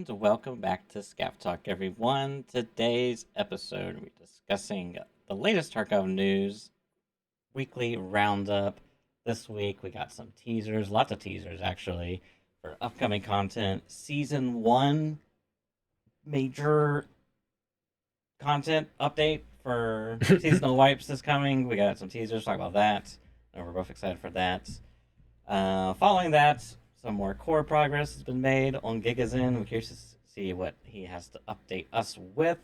And welcome back to Scav Talk, everyone. Today's episode, we're discussing the latest Tarkov news, weekly roundup. This week, we got some teasers, lots of teasers actually, for upcoming content. Season 1 major content update for seasonal wipes is coming. We got some teasers, talk about that. And we're both excited for that. Following that, some more core progress has been made on Gigazen. We're curious to see what he has to update us with.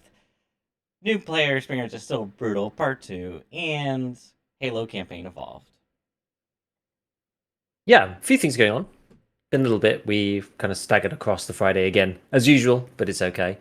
New player experience is still brutal, part 2, and Halo campaign evolved. Yeah, a few things going on. Been a little bit. We've kind of staggered across the Friday again, as usual, but it's okay.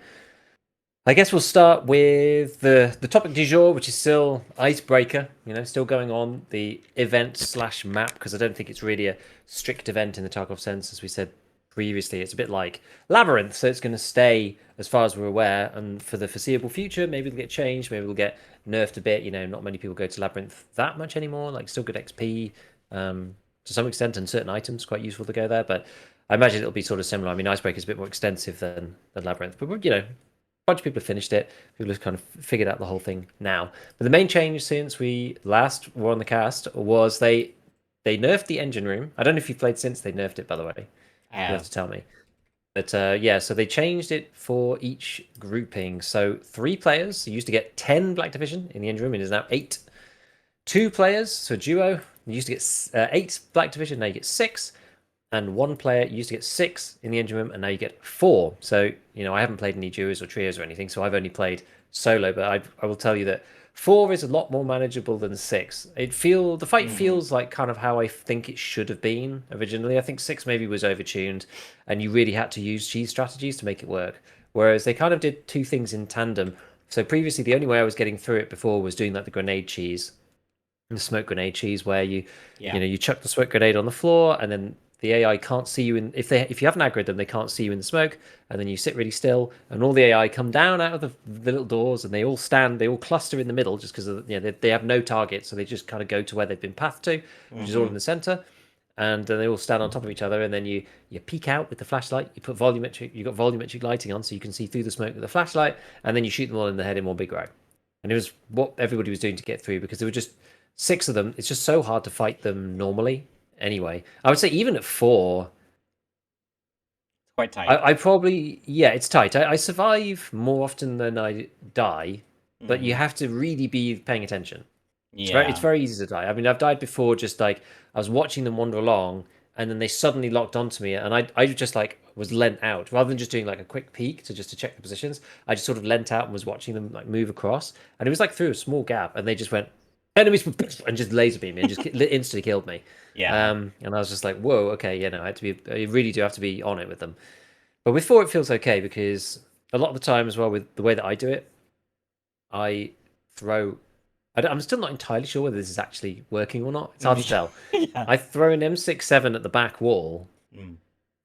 I guess we'll start with the topic du jour, which is still IceBreaker. Still going on the event slash map because I don't think it's really a strict event in the Tarkov sense, as we said previously. It's a bit like Labyrinth, so it's going to stay as far as we're aware, and for the foreseeable future, maybe it'll get changed, maybe it'll get nerfed a bit. Not many people go to Labyrinth that much anymore. Like, still good XP to some extent, and certain items quite useful to go there. But I imagine it'll be sort of similar. I mean, IceBreaker is a bit more extensive than Labyrinth, but bunch of people have finished it. People have kind of figured out the whole thing now. But the main change since we last were on the cast was they nerfed the engine room. I don't know if you've played since they nerfed it, by the way. I You have have. to tell me. But yeah, so they changed it for each grouping. So 3 players, you used to get 10 Black Division in the engine room, it is now 8. 2 players, so duo, you used to get 8 Black Division, now you get 6. And 1 player, you used to get 6 in the engine room, and now you get 4. So, I haven't played any duos or trios or anything, so I've only played solo. But I will tell you that 4 is a lot more manageable than 6. The fight feels like kind of how I think it should have been originally. I think 6 maybe was overtuned, and you really had to use cheese strategies to make it work. Whereas they kind of did 2 things in tandem. So previously, the only way I was getting through it before was doing like the grenade cheese, the smoke grenade cheese, where you chuck the smoke grenade on the floor, and then the AI can't see you if you haven't aggroed them, they can't see you in the smoke, and then you sit really still, and all the AI come down out of the little doors, and they all cluster in the middle just because they have no target, so they just kind of go to where they've been pathed to, which is all in the center, and then they all stand on top of each other, and then you peek out with the flashlight. You got volumetric lighting on, so you can see through the smoke with the flashlight, and then you shoot them all in the head in one big row. And it was what everybody was doing to get through because there were just 6 of them. It's just so hard to fight them normally. Anyway, I would say even at 4, Quite tight. I probably, yeah, it's tight. I survive more often than I die, but you have to really be paying attention. It's Yeah. very easy to die. I mean, I've died before. Just like I was watching them wander along, and then they suddenly locked onto me, and I just like was leant out rather than just doing like a quick peek to check the positions. I just sort of leant out and was watching them like move across, and it was like through a small gap, and they just went enemies and just laser beam me and just instantly killed me. Yeah. And I was just like, whoa, okay, I had to be. I really do have to be on it with them. But with 4, it feels okay because a lot of the time as well, with the way that I do it, I throw. I'm still not entirely sure whether this is actually working or not. It's hard to tell. Yeah. I throw an M67 at the back wall Mm.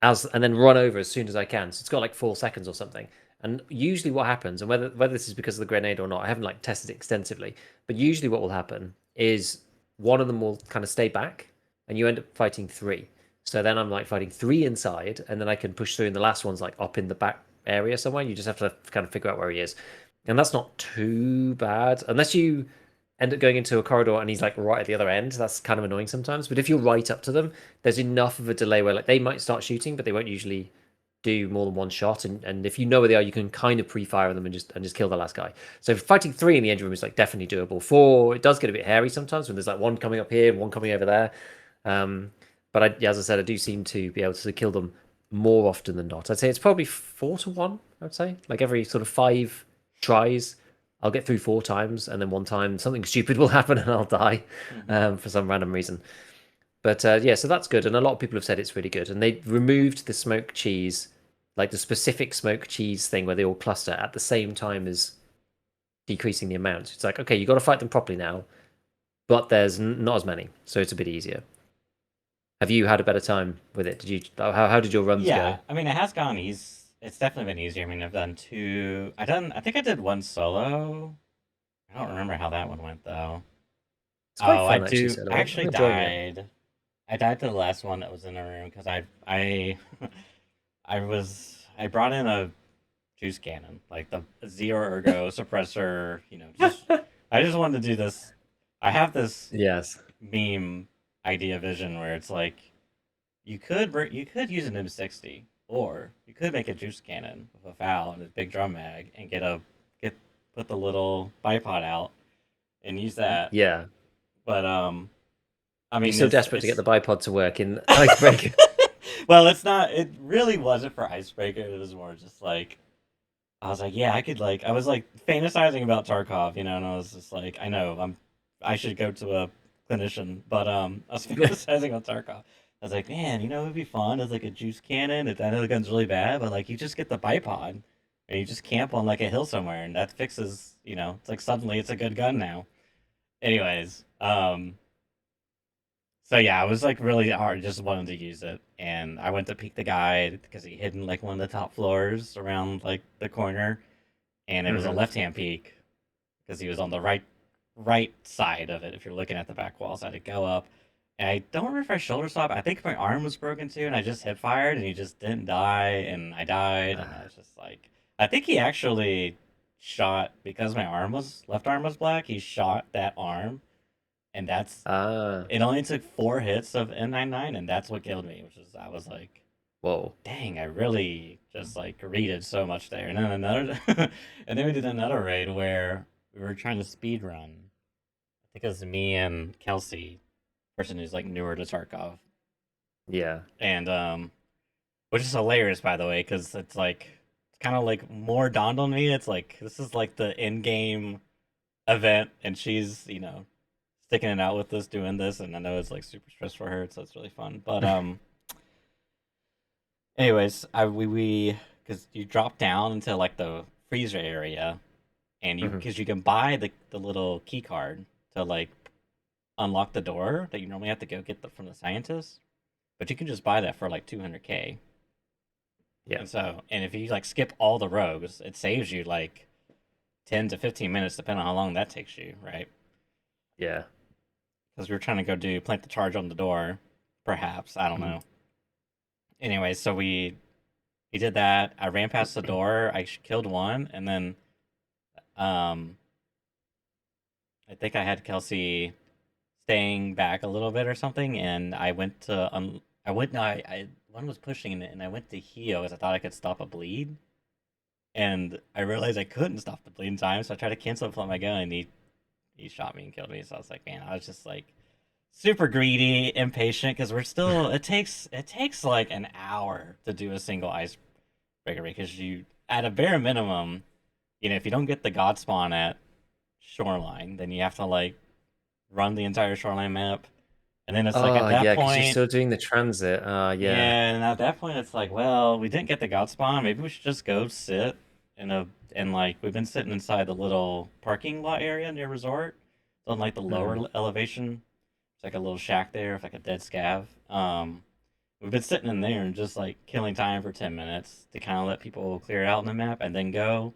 and then run over as soon as I can. So it's got like 4 seconds or something. And usually what happens, and whether this is because of the grenade or not, I haven't like tested it extensively, but usually what will happen is one of them will kind of stay back and you end up fighting 3. So then I'm like fighting 3 inside, and then I can push through, and the last one's like up in the back area somewhere. You just have to kind of figure out where he is. And that's not too bad, unless you end up going into a corridor and he's like right at the other end. That's kind of annoying sometimes. But if you're right up to them, there's enough of a delay where like they might start shooting, but they won't usually do more than one shot. And if you know where they are, you can kind of pre-fire them and just kill the last guy. So fighting 3 in the engine room is like definitely doable. 4, it does get a bit hairy sometimes when there's like one coming up here and one coming over there. But as I said, I do seem to be able to kill them more often than not. I'd say it's probably 4-1. I would say like every sort of 5 tries, I'll get through 4 times, and then one time something stupid will happen and I'll die for some random reason. But yeah, so that's good, and a lot of people have said it's really good. And they removed the smoke cheese, like the specific smoke cheese thing where they all cluster at the same time as decreasing the amount. It's like, okay, you got to fight them properly now, but there's not as many, so it's a bit easier. Have you had a better time with it? Did you? How did your runs Yeah. go? I mean, it has gone easy. It's definitely been easier. I mean, I've done 2. I think I did 1 solo. I don't remember how that one went though. It's quite Oh, I fun actually. do. So I I'm actually enjoying it. died. I died to the last one that was in the room because I I brought in a juice cannon, like the zero ergo suppressor. Just I just wanted to do this. I have this Yes. meme idea vision where it's like you could use an M60, or you could make a juice cannon with a FAL and a big drum mag, and get put the little bipod out and use that. Yeah. But I You're mean so desperate to get it's the bipod to work in IceBreaker. well, it's not. It really wasn't for IceBreaker. It was more just like I was like, yeah, I could like. I was like fantasizing about Tarkov, and I was just like, I know I should go to a clinician, but I was fantasizing about Tarkov. I was like, man, it'd be fun as like a juice cannon. I know the gun's really bad, but like you just get the bipod and you just camp on like a hill somewhere, and that fixes. It's like suddenly it's a good gun now. Anyways, so yeah, it was like really hard. Just wanted to use it, and I went to peek the guy because he hid in like one of the top floors around like the corner, and it was a Hmm. left hand peek because he was on the right side of it. If you're looking at the back wall, so I had to go up, and I don't remember if I shoulder stopped. I think my arm was broken too, and I just hip fired, and he just didn't die, and I died, and I was just like, I think he actually shot because my left arm was black. He shot that arm, and that's Ah, it only took 4 hits of N99, and that's what killed me. Which is, I was like, whoa. dang, I really just like readed so much there. And then and then we did another raid where we were trying to speed run. I think it was me and Kelsey, person who's like newer to Tarkov, Yeah. and which is hilarious by the way, because it's kind of like more dawned on me. It's like this is like the in game event, and she's sticking it out with us doing this, and I know it's like super stress for her, so it's really fun. But anyways, I we because you drop down into like the freezer area, and Hmm. because you can buy the little key card to like unlock the door that you normally have to go get from the scientist, but you can just buy that for like 200K. Yeah. And if you like skip all the rogues, it saves you like 10 to 15 minutes depending on how long that takes you, right? Yeah. Because we were trying to go do plant the charge on the door, perhaps, I don't Mhm. know. Anyway, so we did that. I ran past the door. I killed one, and then um, I think I had Kelsey staying back a little bit or something, and I went to I went. No, I one was pushing it, and I went to heal because I thought I could stop a bleed, and I realized I couldn't stop the bleed in time, so I tried to cancel it with my gun, and he shot me and killed me. So I was like, man, I was just like super greedy, impatient because we're still. It takes like an hour to do a single icebreaker because you at a bare minimum, if you don't get the god spawn at shoreline, then you have to like run the entire shoreline map, and then it's like at Oh, that yeah, because you're point, still doing the transit. Yeah. yeah, and at that point it's like, well, we didn't get the god spawn. Maybe we should just go sit in a and like we've been sitting inside the little parking lot area near resort, on like the lower Hmm. elevation. It's like a little shack there with like a dead scav. We've been sitting in there and just like killing time for 10 minutes to kind of let people clear it out on the map, and then go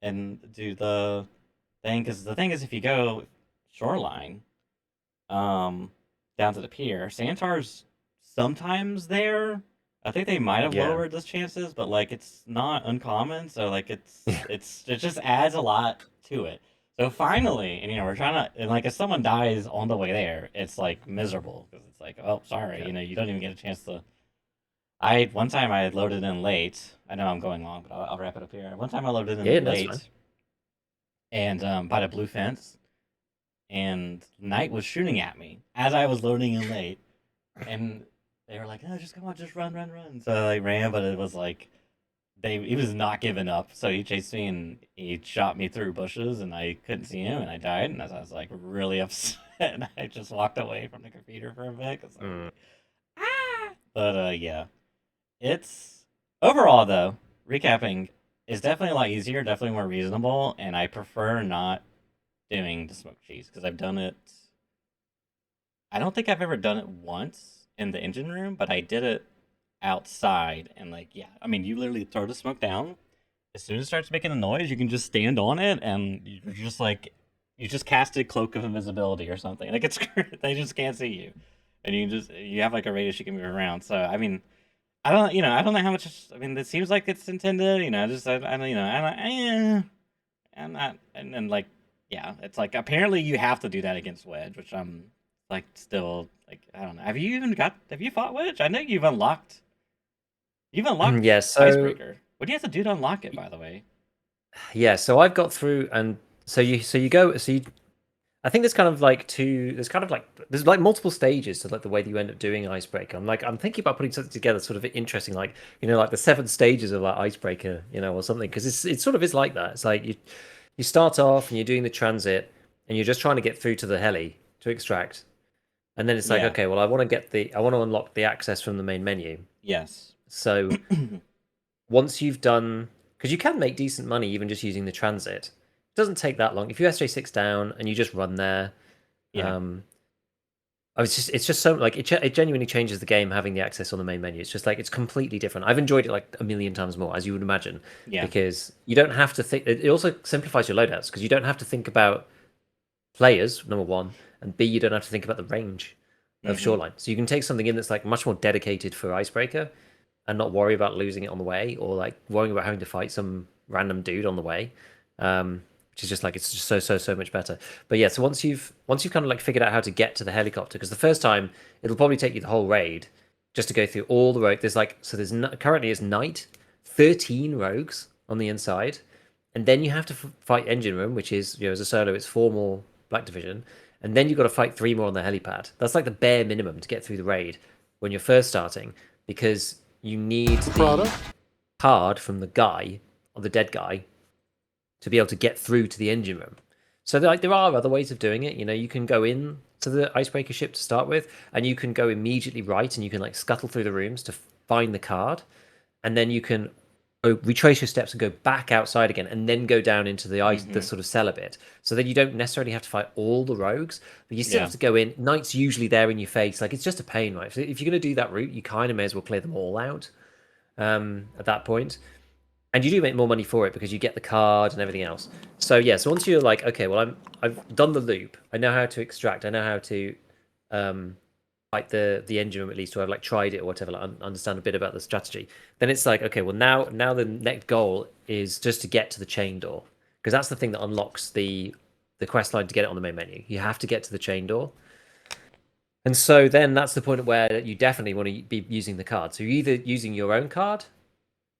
and do the thing. Because the thing is, if you go shoreline, um, down to the pier, Santar's sometimes there. I think they might have Yeah. lowered those chances, but like it's not uncommon. So like it just adds a lot to it. So finally, and we're trying to, and like if someone dies on the way there, it's like miserable because it's like, oh, sorry, Yeah. you don't even get a chance to. I one time I loaded in late. I know I'm going long, but I'll wrap it up here. One time I loaded Yeah, in that's fine. late and by the blue fence, and Knight was shooting at me as I was loading in late, and they were like, "Oh, just come on, just run, run, run." So I ran, but it was like he was not giving up. So he chased me and he shot me through bushes, and I couldn't see him, and I died, and I was like really upset. And I just walked away from the computer for a bit because I was Mm. like, ah. But yeah, it's overall though. Recapping is definitely a lot easier, definitely more reasonable, and I prefer not doing the smoked cheese because I've done it. I don't think I've ever done it once in the engine room, but I did it outside, and like, yeah, I mean, you literally throw the smoke down. As soon as it starts making a noise, you can just stand on it, and you're just like, you just casted cloak of invisibility or something. Like it's they just can't see you, and you have like a radius you can move around. So I mean, I don't know how much. I mean, it seems like it's intended. Just I don't, I'm not, and then like, yeah, it's like apparently you have to do that against Wedge, which I'm like still like I don't know. Have you fought Wedge? I know you've unlocked Yeah, so Icebreaker. What do you have to do to unlock it, by the way? yeah, so I've got through, and so you go, I think there's like multiple stages to like the way that you end up doing Icebreaker. I'm thinking about putting something together sort of interesting, like like the 7 stages of like Icebreaker, or something, because it sort of is like that. It's like you start off and you're doing the transit and you're just trying to get through to the heli to extract, and then it's like, Yeah. okay, well, I want to unlock the access from the main menu. Yes. So once you've done, because you can make decent money even just using the transit. It doesn't take that long if you SJ6 down and you just run there. Yeah. It's just so like it genuinely changes the game having the access on the main menu. It's just like it's completely different. I've enjoyed it like a million times more, as you would imagine, Yeah. because you don't have to think. It also simplifies your loadouts because you don't have to think about players, number one, and B, you don't have to think about the range of Mm-hmm. shoreline. So you can take something in that's like much more dedicated for Icebreaker and not worry about losing it on the way or like worrying about having to fight some random dude on the way. Which is just like it's just so much better. But yeah, so once you've kind of like figured out how to get to the helicopter, because the first time it'll probably take you the whole raid just to go through all the road. There's currently is night, 13 rogues on the inside, and then you have to fight engine room, which is as a solo it's 4 more Black Division, and then you've got to fight 3 more on the helipad. That's like the bare minimum to get through the raid when you're first starting, because you need the card from the guy or the dead guy to be able to get through to the engine room. So there are other ways of doing it. You can go in to the icebreaker ship to start with, and you can go immediately right, and you can like scuttle through the rooms to find the card, and then you can retrace your steps and go back outside again, and then go down into the Mm-hmm. sort of cellar bit. So then you don't necessarily have to fight all the rogues, but you still Yeah. have to go in. Night's usually there in your face. Like it's just a pain, right? If you're going to do that route, you kind of may as well clear them all out at that point. And you do make more money for it because you get the card and everything else. So yeah, so once you're like, okay, well, I've done the loop. I know how to extract. I know how to um, fight the engine room at least, or I've like tried it or whatever. Like, understand a bit about the strategy. Then it's like, okay, well now the next goal is just to get to the chain door, because that's the thing that unlocks the quest line to get it on the main menu. You have to get to the chain door. And so then that's the point where you definitely want to be using the card. So you're either using your own card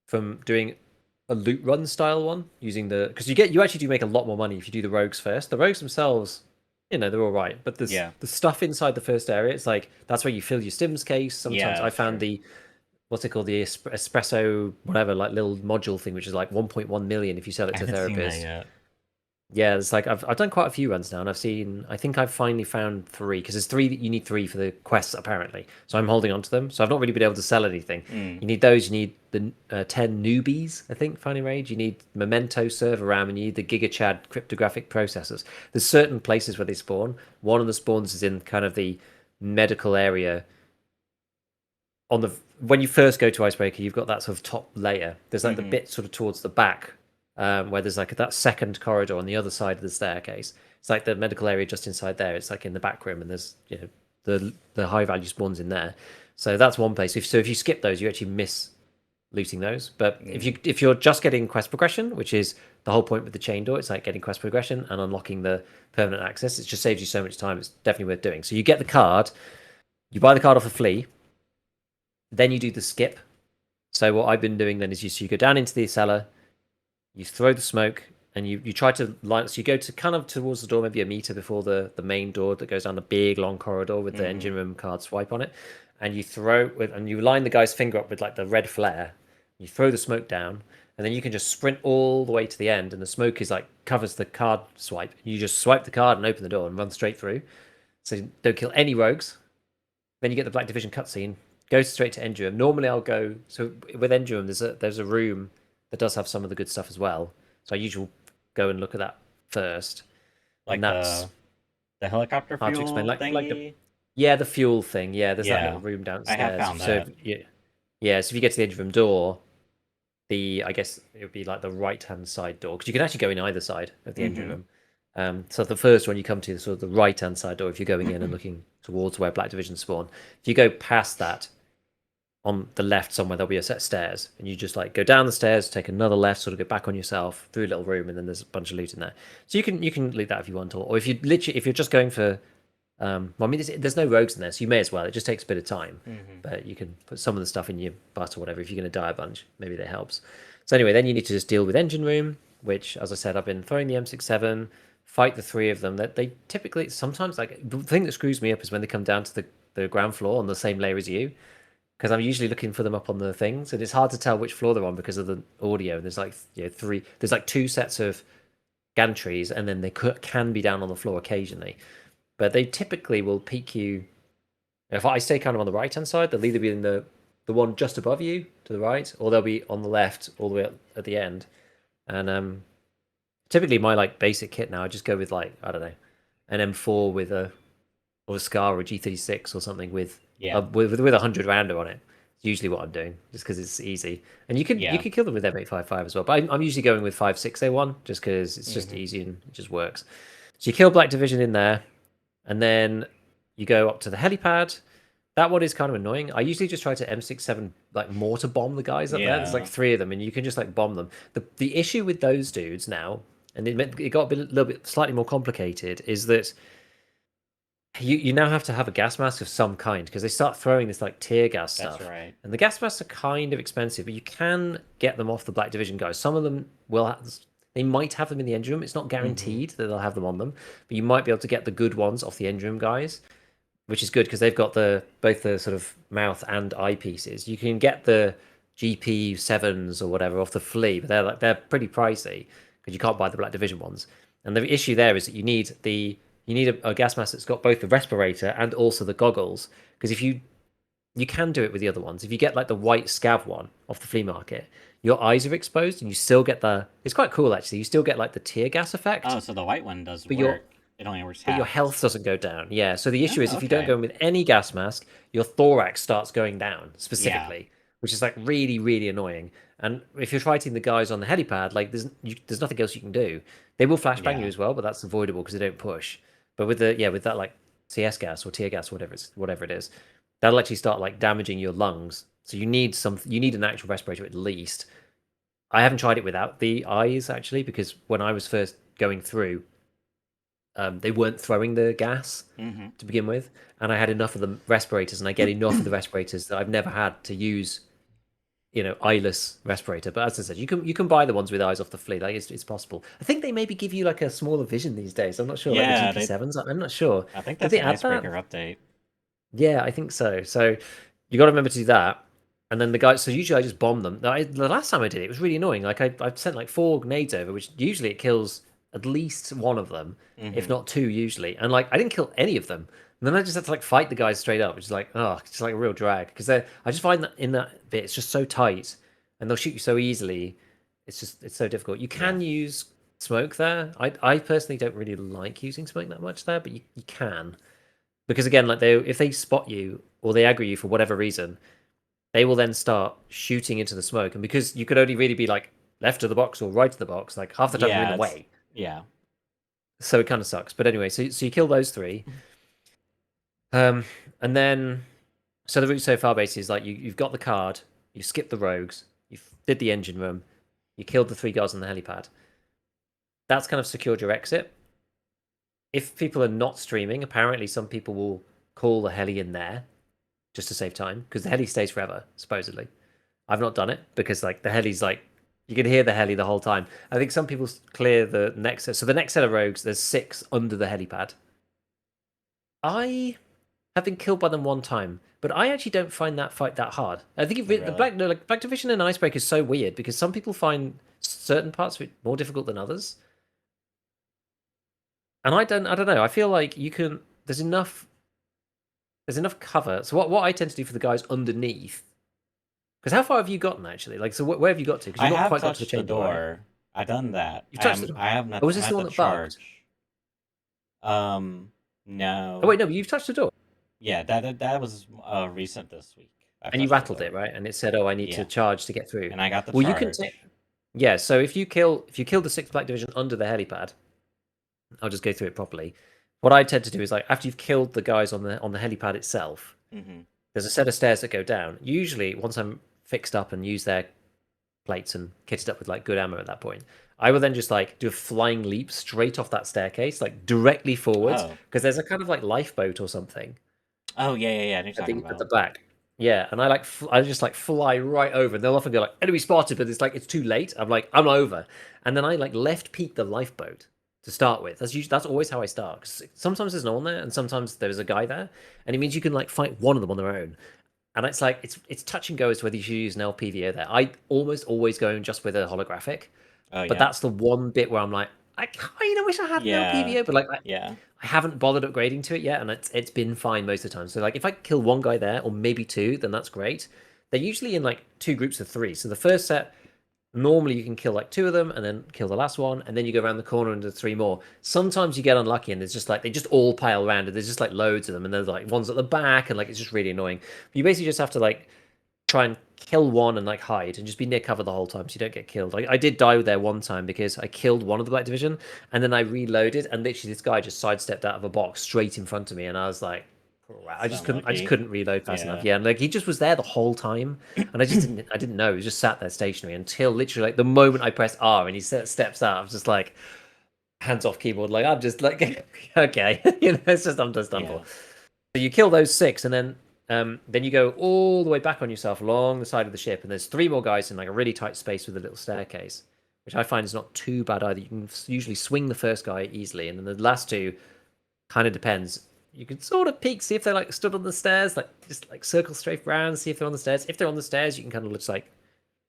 from doing a loot run style one, using because you actually do make a lot more money if you do the rogues first. The rogues themselves, they're all right, but Yeah. the stuff inside the first area, it's like that's where you fill your stims case. Yeah. Sometimes I That's found true. the what's it called, the espresso whatever, like little module thing, which is like 1.1 million if you sell it I to a haven't seen that therapist. yet. Yeah, it's like I've done quite a few runs now, and I think I've finally found 3, because there's 3 that you need 3 for the quests apparently. So I'm holding on to them. So I've not really been able to sell anything. Mm. You need those. You need the 10 newbies, I think, finding rage. You need Memento server RAM, and you need the GigaChad cryptographic processors. There's certain places where they spawn. One of the spawns is in kind of the medical area. When you first go to Icebreaker, you've got that sort of top layer. There's like the Mm-hmm. bit sort of towards the back, where there's like that second corridor on the other side of the staircase. It's like the medical area just inside there. It's like in the back room, and there's the high value spawns in there. So that's one place. If you skip those, you actually miss looting those. But Mm. if you're just getting quest progression, which is the whole point with the chain door, it's like getting quest progression and unlocking the permanent access. It just saves you so much time. It's definitely worth doing. So you get the card, you buy the card off a flea, then you do the skip. So what I've been doing then is you go down into the cellar, you throw the smoke, and you try to line. So you go to kind of towards the door, maybe a meter before the main door that goes down the big long corridor with the Mm-hmm. engine room card swipe on it, and you line the guy's finger up with like the red flare. You throw the smoke down, and then you can just sprint all the way to the end, and the smoke is like covers the card swipe. You just swipe the card and open the door and run straight through. So don't kill any rogues. Then you get the Black Division cutscene. Goes straight to Endurham. Normally, I'll go. So with Endurham, there's a room that does have some of the good stuff as well. So I usually go and look at that first, and Like that's the helicopter hard to explain. fuel Like the thingy. yeah, the fuel thing. Yeah, there's that Yeah, little room I have downstairs. found So that. yeah, so if you get to the Endurham door, I guess it would be like the right hand side door, because you can actually go in either side of the engine Mm-hmm. room. So the first one you come to, sort of the right hand side door, if you're going in and looking towards where Black Division spawn. If you go past that, on the left somewhere there'll be a set of stairs, and you just like go down the stairs, take another left, sort of go back on yourself through a little room, and then there's a bunch of loot in there. So you can loot that if you want, or if you literally if you're just going for well, I mean, there's no rogues in there, so you may as well. It just takes a bit of time, but you can put some of the stuff in your butt or whatever if you're going to die a bunch. Maybe that helps. So anyway, then you need to just deal with engine room, which, as I said, I've been throwing the M67, fight the three of them. That they typically sometimes like the thing that screws me up is when they come down to the ground floor on the same layer as you, because I'm usually looking for them up on the things, and it's hard to tell which floor they're on because of the audio. There's like three. There's like two sets of gantries, and then they can be down on the floor occasionally. But they typically will peek you. If I stay kind of on the right hand side, they'll either be in the one just above you to the right, or they'll be on the left all the way at the end. And typically my like basic kit now, I just go with like I don't know, an M4 with a Scar or a G36 or something with with 100 rounder on it. It's usually what I'm doing, just because it's easy, and you can kill them with M855 as well. But I'm usually going with 5.6A1 just because it's just easy and it just works. So you kill Black Division in there. And then you go up to the helipad. That one is kind of annoying. I usually just try to M67 like mortar bomb the guys up there. There's like three of them, and you can just like bomb them. The issue with those dudes now, and it got a little bit slightly more complicated, is that you now have to have a gas mask of some kind because they start throwing this like tear gas stuff. That's right. And the gas masks are kind of expensive, but you can get them off the Black Division guys. Some of them will. They might have them in the engine room. It's not guaranteed that they'll have them on them, but you might be able to get the good ones off the engine room guys, which is good because they've got both the sort of mouth and eye pieces. You can get the GP7s or whatever off the flea, but they're pretty pricey because you can't buy the Black Division ones. And the issue there is that you need a gas mask that's got both the respirator and also the goggles, because if you can do it with the other ones. If you get like the white scav one off the flea market, your eyes are exposed and you still get it's quite cool actually. You still get like the tear gas effect. Oh, so the white one does work. It only works half. But your health doesn't go down. Yeah. So the issue is if you don't go in with any gas mask, your thorax starts going down specifically, which is like really, really annoying. And if you're fighting the guys on the helipad, like there's nothing else you can do. They will flashbang you as well, but that's avoidable because they don't push. But with that like CS gas or tear gas, whatever it is, that'll actually start like damaging your lungs. So you need an actual respirator at least. I haven't tried it without the eyes actually, because when I was first going through, they weren't throwing the gas to begin with, and I had enough of the respirators, and I get enough of the respirators that I've never had to use, eyeless respirator. But as I said, you can buy the ones with eyes off the flea. Like it's possible. I think they maybe give you like a smaller vision these days. I'm not sure. Yeah, like the GP7s. I'm not sure. I think that's an IceBreaker update. Yeah, I think so. So you got to remember to do that. And then the guys, so usually I just bomb them. The last time I did it, it was really annoying. Like I sent like 4 grenades over, which usually it kills at least one of them, if not 2 usually. And like I didn't kill any of them. And then I just had to like fight the guys straight up, which is like, it's like a real drag. Because I just find that in that bit, it's just so tight and they'll shoot you so easily. It's so difficult. You can use smoke there. I personally don't really like using smoke that much there, but you can. Because again, like if they spot you or they aggro you for whatever reason, they will then start shooting into the smoke. And because you could only really be like left of the box or right of the box, like half the time you're in the way. Yeah. So it kind of sucks. But anyway, so you kill those 3. And then, so the route so far basically is like you've got the card, you skipped the rogues, you did the engine room, you killed the 3 guys on the helipad. That's kind of secured your exit. If people are not streaming, apparently some people will call the heli in there just to save time, because the heli stays forever, supposedly. I've not done it because like the heli's like you can hear the heli the whole time. I think some people clear the next set. So the next set of rogues, there's 6 under the helipad. I have been killed by them 1 time, but I actually don't find that fight that hard. I think the Black Division and IceBreaker is so weird because some people find certain parts of it more difficult than others. And I don't know. I feel like there's enough cover. So what I tend to do for the guys underneath, because how far have you gotten actually? Like, so where have you got to? Because you've not quite got to the chain door. Right? I've done that. You've touched the door. I have not. Oh, was this the one that bugged? No. Oh wait, no, but you've touched the door. Yeah, that was recent this week. And you rattled it, right? And it said, "Oh, I need to charge to get through." And I got the charge. You can yeah. So if you kill the 6th Black Division under the helipad, I'll just go through it properly. What I tend to do is like after you've killed the guys on the helipad itself, there's a set of stairs that go down. Usually, once I'm fixed up and use their plates and kitted up with like good ammo at that point, I will then just like do a flying leap straight off that staircase, like directly forwards, Oh. because there's a kind of like lifeboat or something Oh, yeah, yeah, yeah. I know what you're at talking the about. back. Yeah, and I just like fly right over, and they'll often go like enemy spotted, but it's like it's too late. I'm like I'm over, and then I like left peek the lifeboat to start with. That's always how I start. 'Cause sometimes there's no one there, and sometimes there's a guy there, and it means you can like fight one of them on their own. And it's like it's touch and go as to whether you should use an LPVO there. I almost always go just with a holographic, Oh, but yeah. that's the one bit where I'm like, I kind of wish I had an Yeah. LPVO, but like Yeah. I haven't bothered upgrading to it yet, and it's been fine most of the time. So like if I kill one guy there, or maybe two, then that's great. They're usually in like two groups of three. So the first set, normally you can kill like two of them and then kill the last one, and then you go around the corner and do three more. Sometimes you get unlucky and there's just like they just all pile around, and there's just like loads of them, and there's like ones at the back, and like it's just really annoying. But you basically just have to like try and kill one and like hide and just be near cover the whole time so you don't get killed. I did die there one time because I killed one of the Black Division and then I reloaded, and literally this guy just sidestepped out of a box straight in front of me, and I was like, crap. So I just unlucky. couldn't reload fast enough. Yeah. Yeah, and like he just was there the whole time, and I didn't know. He was just sat there stationary until literally like the moment I pressed R and he steps out. I was just like hands off keyboard, like I'm just like okay, it's just Yeah. understandable. So you kill those six, and then you go all the way back on yourself along the side of the ship, and there's three more guys in like a really tight space with a little staircase, which I find is not too bad either. You can usually swing the first guy easily, and then the last two kind of depends. You can sort of peek, see if they're like stood on the stairs, like just like circle straight around, see if they're on the stairs. If they're on the stairs, you can kind of just like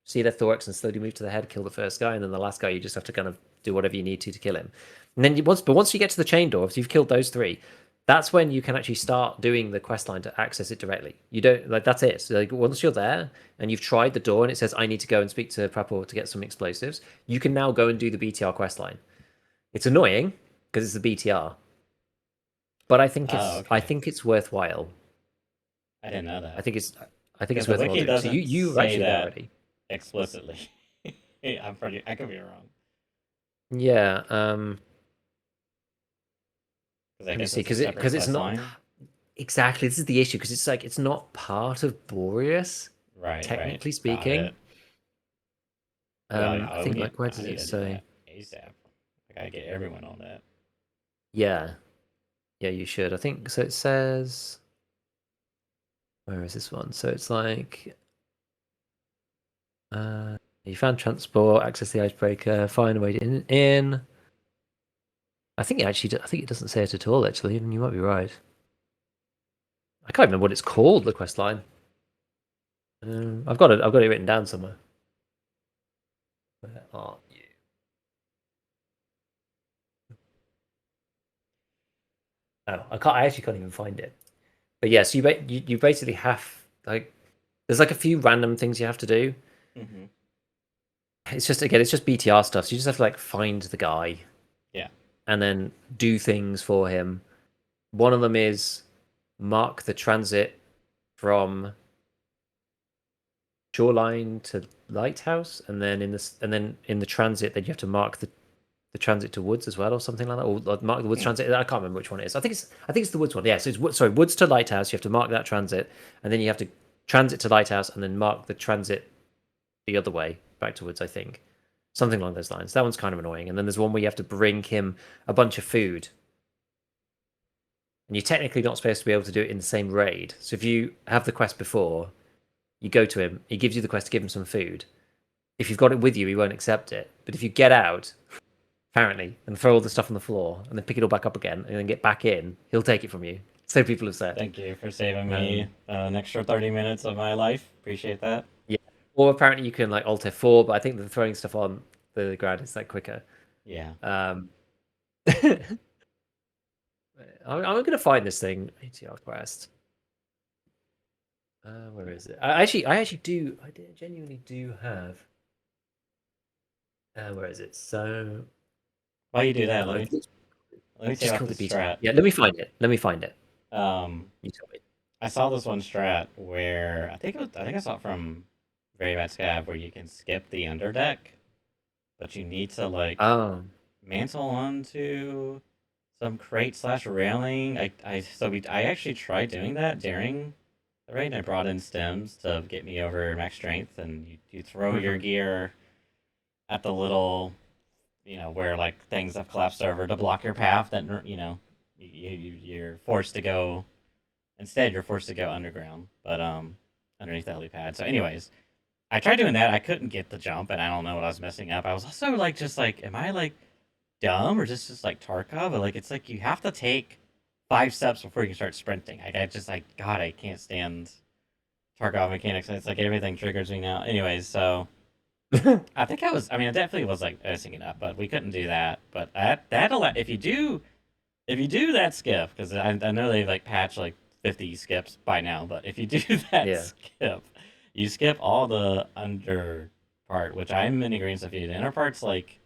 see their thorax and slowly move to the head, kill the first guy, and then the last guy you just have to kind of do whatever you need to kill him. And then once you get to the chain door, if you've killed those three, that's when you can actually start doing the quest line to access it directly. You don't like that's it. So like once you're there and you've tried the door and it says I need to go and speak to Prapor to get some explosives, you can now go and do the BTR quest line. It's annoying because it's the BTR, but Oh, I okay. think it's worthwhile. I didn't know I that. think it's I think Because it's the worthwhile wiki doing. So doesn't you're say actually there that already. explicitly. I could be wrong. Yeah. Because I Let me guess see, it's a separate because it's quest not line. exactly. This is the issue because it's like it's not part of Boreas, Right, right. technically Got speaking. it. Well, I yeah, think like where I does need it to do say? that ASAP. I gotta get everyone on that. Yeah, yeah, you should. I think so. It says where is this one? So it's like you found transport, access the icebreaker, find a way in. I think I think it doesn't say it at all. Actually, and you might be right. I can't remember what it's called. The quest line. I've got it written down somewhere. Where are you? Oh, I can't. I actually can't even find it. But yeah, so you basically have like there's like a few random things you have to do. Hmm. It's just again, it's just BTR stuff. So you just have to like find the guy Yeah. and then do things for him. One of them is mark the transit from shoreline to lighthouse, and then in the transit, then you have to mark the transit to woods as well, or something like that, or mark the woods Hmm. transit. I can't remember which one it is. I think it's the woods one. Yeah, so it's sorry, woods to lighthouse. You have to mark that transit, and then you have to transit to lighthouse, and then mark the transit the other way back to woods. I think something along those lines. That one's kind of annoying. And then there's one where you have to bring him a bunch of food, and you're technically not supposed to be able to do it in the same raid. So if you have the quest before, you go to him, he gives you the quest to give him some food. If you've got it with you, he won't accept it. But if you get out, apparently, and throw all the stuff on the floor, and then pick it all back up again, and then get back in, he'll take it from you. So people have said. Thank you for saving me Um, an extra 30 minutes of my life. Appreciate that. yeah. Or apparently you can like Alt F4, but I think the throwing stuff on the ground is like quicker. Yeah. Um, I'm gonna find this thing. ATR quest. Where is it? I genuinely do have. Where is it? So While you do that, I've let me tell you just about called the it BTR. strat. Yeah, let me find it. Let me find it. Um, You tell me. I saw this one strat where I think I saw it from Very Bad Scav where you can skip the underdeck, but you need to like Oh, mantle onto some crate slash railing. I actually tried doing that during right, I brought in stems to get me over max strength, and you throw your gear at the little, where like things have collapsed over to block your path. That you're forced to go. Instead, you're forced to go underground, but underneath the helipad. So, anyways, I tried doing that. I couldn't get the jump, and I don't know what I was messing up. I was also like, just like, am I like dumb or just like Tarkov? But like, it's like you have to take 5 steps before you can start sprinting. Like, I just like, God, I can't stand Tarkov mechanics. It's like everything triggers me now. Anyways, so I think I was. I mean, I definitely was like messing it up, but we couldn't do that. But that if you do that skip, because I know they've like patched like 50 skips by now, but if you do that Yeah. skip, you skip all the under part, which I'm in agreement with you. The inner part's like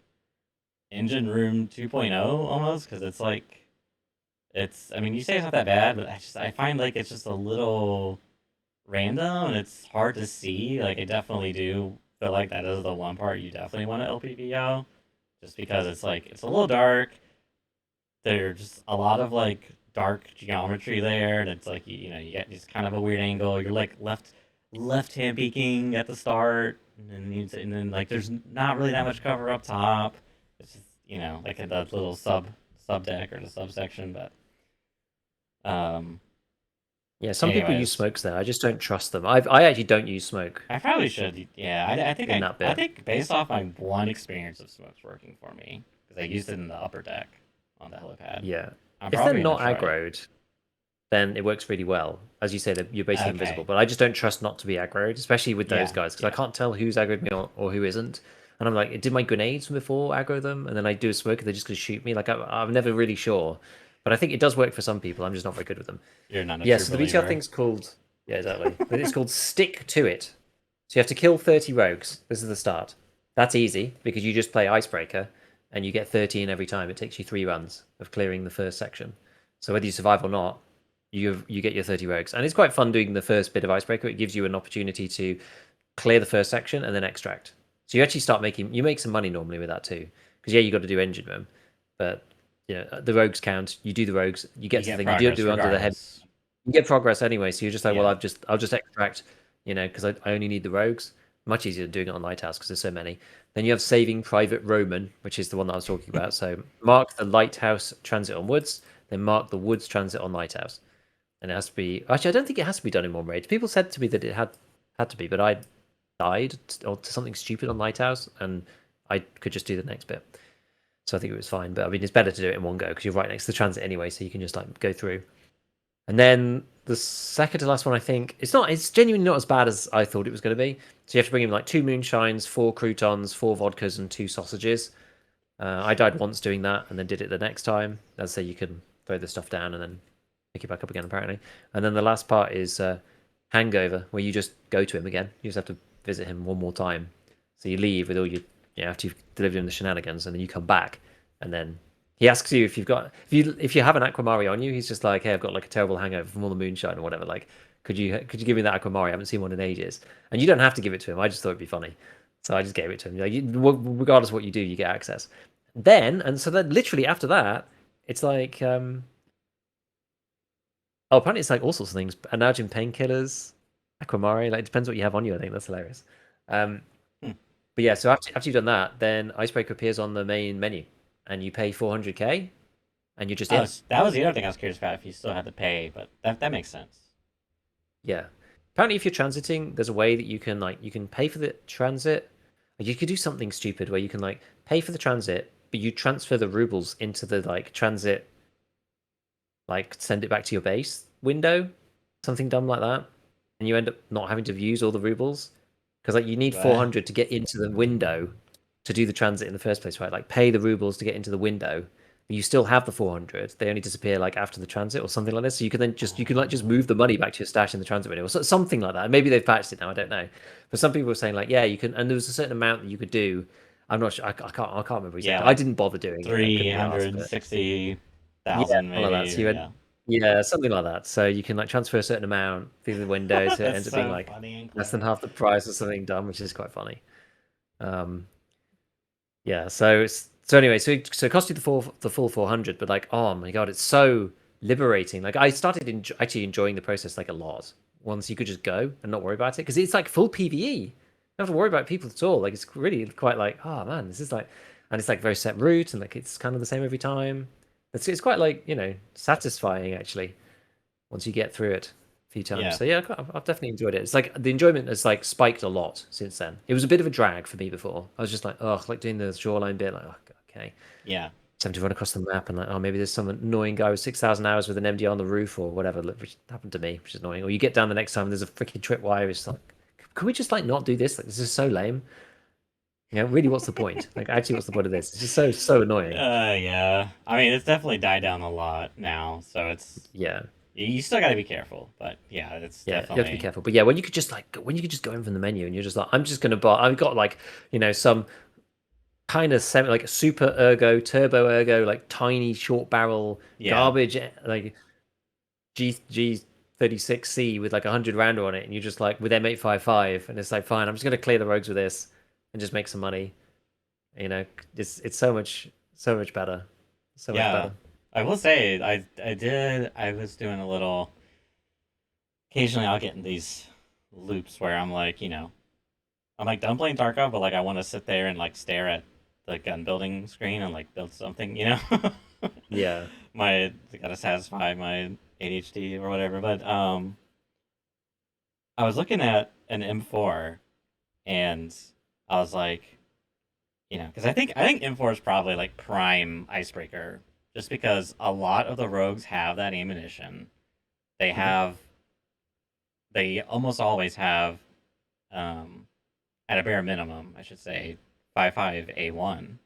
engine room 2.0 almost, because it's like it's. I mean, you say it's not that bad, but I find like it's just a little random and it's hard to see. Like I definitely do feel like that is the one part you definitely want to LPVO, just because it's like it's a little dark. There's just a lot of like dark geometry there, and it's like you get just kind of a weird angle. You're like left hand peeking at the start, and then like there's not really that much cover up top. It's just like a the little sub deck or the subsection, but um. Yeah, some people use Anyways, smokes there. I just don't trust them. I actually don't use smoke I probably should. Yeah, I think in I that I bit. think based off my one experience of smokes working for me, because I used it in the upper deck on the helipad. Yeah. I'm If they're probably gonna not try it. aggroed, then it works really well. As you say, that you're basically invisible. Okay. But I just don't trust not to be aggroed, especially with those Yeah. guys, because I Yeah. can't tell who's aggroed me or who isn't. And I'm like, did my grenades from before aggro them? And then I do a smoke, and they're just going to shoot me. Like I'm never really sure. But I think it does work for some people. I'm just not very good with them. You're not a Yeah. true So the BTR believer. thing's called. Yeah, exactly. It's called Stick to It. So you have to kill 30 rogues. This is the start. That's easy because you just play Icebreaker and you get 13 every time. It takes you 3 runs of clearing the first section. So whether you survive or not, you get your 30 rogues. And it's quite fun doing the first bit of Icebreaker. It gives you an opportunity to clear the first section and then extract. So you actually start making you make some money normally with that too. Because yeah, you got to do engine room, but the rogues count. You do the rogues, you You get to the get thing. You do progress do under the heavy. regardless. You get progress anyway. So you're just like, well, Yeah. I'll just extract, because I only need the rogues. Much easier than doing it on Lighthouse because there's so many. Then you have Saving Private Roman, which is the one that I was talking about. So mark the Lighthouse transit on Woods, then mark the Woods transit on Lighthouse. And it has to be. Actually, I don't think it has to be done in one raid. People said to me that it had to be, but I died or to something stupid on Lighthouse, and I could just do the next bit. So I think it was fine. But I mean, it's better to do it in one go because you're right next to the transit anyway, so you can just like go through. And then the second to last one, I think it's not. It's genuinely not as bad as I thought it was going to be. So you have to bring in like 2 moonshines, 4 croutons, 4 vodkas, and 2 sausages. I died once doing that, and then did it the next time. As I say, you can throw the stuff down and then pick it back up again, apparently. And then the last part is hangover, where you just go to him again. You just have to visit him one more time. So you leave with all your, after you've delivered him the shenanigans, and then you come back, and then he asks you if you have an aquamari on you. He's just like, hey, I've got like a terrible hangover from all the moonshine or whatever. Like, could you give me that aquamari? I haven't seen one in ages. And you don't have to give it to him. I just thought it'd be funny, so I just gave it to him. Like, regardless of what you do, you get access. And then literally after that, it's like oh, apparently it's like all sorts of things. Imagine painkillers, aquamari. Like it depends what you have on you. I think that's hilarious. Um, Hmm. but yeah, so after you've done that, then Icebreaker appears on the main menu, and you pay 400k, and you're just Oh, in. that was the other thing I was curious about. If you still had to pay, but that makes sense. Yeah. Apparently, if you're transiting, there's a way that you can pay for the transit. You could do something stupid where you can like pay for the transit, but you transfer the rubles into the like transit, like send it back to your base window, something dumb like that, and you end up not having to use all the rubles because like you need But 400 to get into the window to do the transit in the first place, right? Like pay the rubles to get into the window, but you still have the 400. They only disappear like after the transit or something like this. So you can like just move the money back to your stash in the transit window or something like that. Maybe they've patched it now. I don't know. But some people were saying like, yeah, you can, and there was a certain amount that you could do. I'm not sure. I can't remember yeah, exactly. I like didn't bother doing it. I three couldn't be asked, hundred but sixty yeah, thousand all of that. So maybe. you had, Yeah. yeah, something like that. So you can like transfer a certain amount through the window, so it That's ends up being so like funny and less than clever. half the price or something dumb, which is quite funny. Um, yeah. So anyway, so it cost you the full 400, but like, oh my god, it's so liberating. Like I started actually enjoying the process like a lot. once you could just go and not worry about it because it's like full PvE. You don't have to worry about people at all. Like it's really quite like, oh man, this is like, and it's like very set route and like it's kind of the same every time. It's quite like satisfying actually once you get through it a few times. Yeah. So yeah, I've definitely enjoyed it. It's like the enjoyment has like spiked a lot since then. It was a bit of a drag for me before. I was just like, oh, like doing the shoreline bit, like, oh, okay. Yeah. Time to run across the map and like, oh, maybe there's some annoying guy with 6,000 hours with an MD on the roof or whatever, which happened to me, which is annoying. Or you get down the next time and there's a freaking tripwire. It's like, can we just like not do this? Like, this is so lame. Really, what's the point? Like, actually, what's the point of this? It's just so annoying. Yeah. I mean, it's definitely died down a lot now, so it's Yeah, you still got to be careful. But yeah, it's yeah, you have to be definitely careful. But yeah, when you could just go in from the menu and you're just like, I'm just gonna buy. I've got like, some kind of semi like super ergo, turbo ergo, like tiny short barrel yeah, garbage, like G36C with like 100 rounder on it, and you're just like with M855, and it's like fine, I'm just gonna clear the rogues with this and just make some money. You know, it's so much better, so much yeah. better. I will say I was doing a little. Occasionally, I'll get in these loops where I'm like, I'm like done playing Tarkov, but like I want to sit there and like stare at the gun building screen and like build something, Yeah. my gotta satisfy my ADHD or whatever. But I was looking at an M4 and I was like, because I think M4 is probably like prime icebreaker, just because a lot of the rogues have that ammunition. They Hmm. have they almost always have, um, at a bare minimum, I should say, 55A1,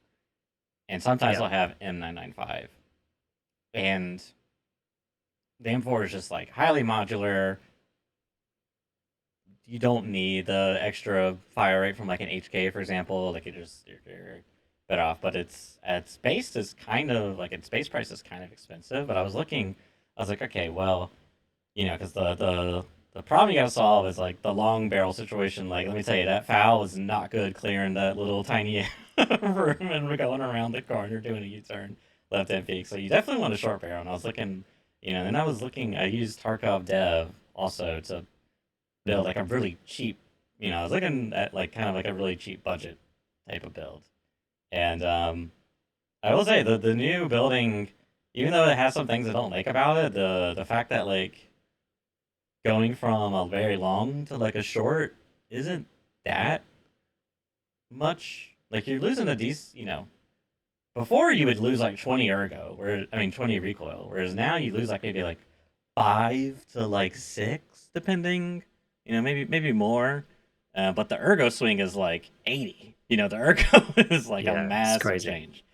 and sometimes Yeah. they'll have M995. And the M4 is just like highly modular. You don't need the extra fire rate from like an HK, for example. Like you're better off. But its base is kind of like its base price is kind of expensive. But I was like, okay, well, because the problem you got to solve is like the long barrel situation. Like, let me tell you, that foul is not good clearing that little tiny room and we're going around the corner doing a U-turn left hand peak. So you definitely want a short barrel. And I was looking, and I was looking. I used Tarkov Dev also to build like a really cheap. I was looking at like kind of like a really cheap budget type of build. And I will say the new building, even though it has some things I don't like about it, the fact that like going from a very long to like a short isn't that much. Like you're losing a decent, before you would lose like 20 ergo, 20 recoil, whereas now you lose like maybe like 5 to like 6, depending, maybe more. But the ergo swing is like 80. The ergo is like a Yeah, it's massive crazy. change.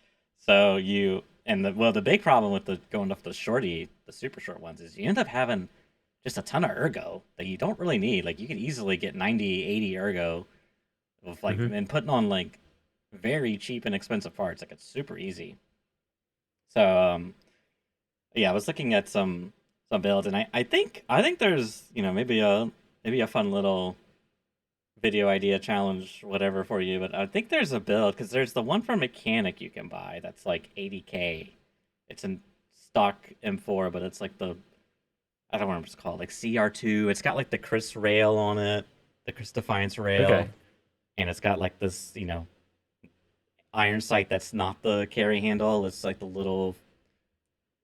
So the big problem with the going off the super short ones is you end up having just a ton of ergo that you don't really need. Like you could easily get 90, 80 ergo with like Hmm. and putting on like very cheap and expensive parts. Like it's super easy. So yeah, I was looking at some builds and I think there's, maybe a fun little video idea challenge whatever for you, but I think there's a build because there's the one for mechanic you can buy that's like 80K. It's in stock M4, but it's like I don't know what it's called, like CR2. It's got like the Chris rail on it, the Chris Defiance rail, Okay. and it's got like this, iron sight that's not the carry handle. It's like the little,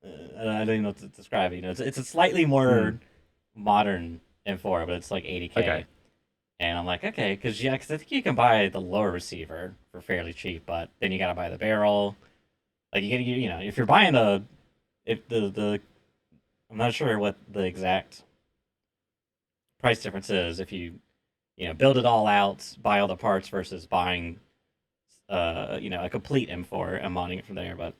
I don't even know what to describe it. It's a slightly more Hmm. modern M4, but it's like Okay. 80K. And I'm like, okay, because I think you can buy the lower receiver for fairly cheap, but then you gotta buy the barrel. Like if you're buying if the I'm not sure what the exact price difference is if you build it all out, buy all the parts versus buying a complete M4 and modding it from there. But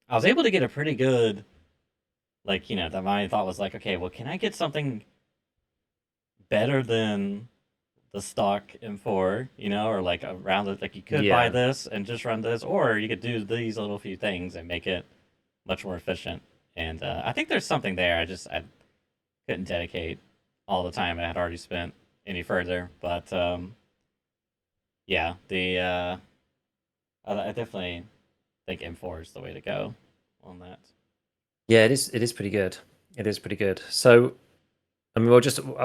I was able to get a pretty good, like, that my thought was like, okay, well, can I get something better than the stock M4, or like around it, like you could buy Yeah. this and just run this, or you could do these little few things and make it much more efficient. And I think there's something there. I couldn't dedicate all the time I had already spent any further. But yeah, I definitely think M4 is the way to go on that. Yeah, it is. It is pretty good. It is pretty good. So I mean, I'll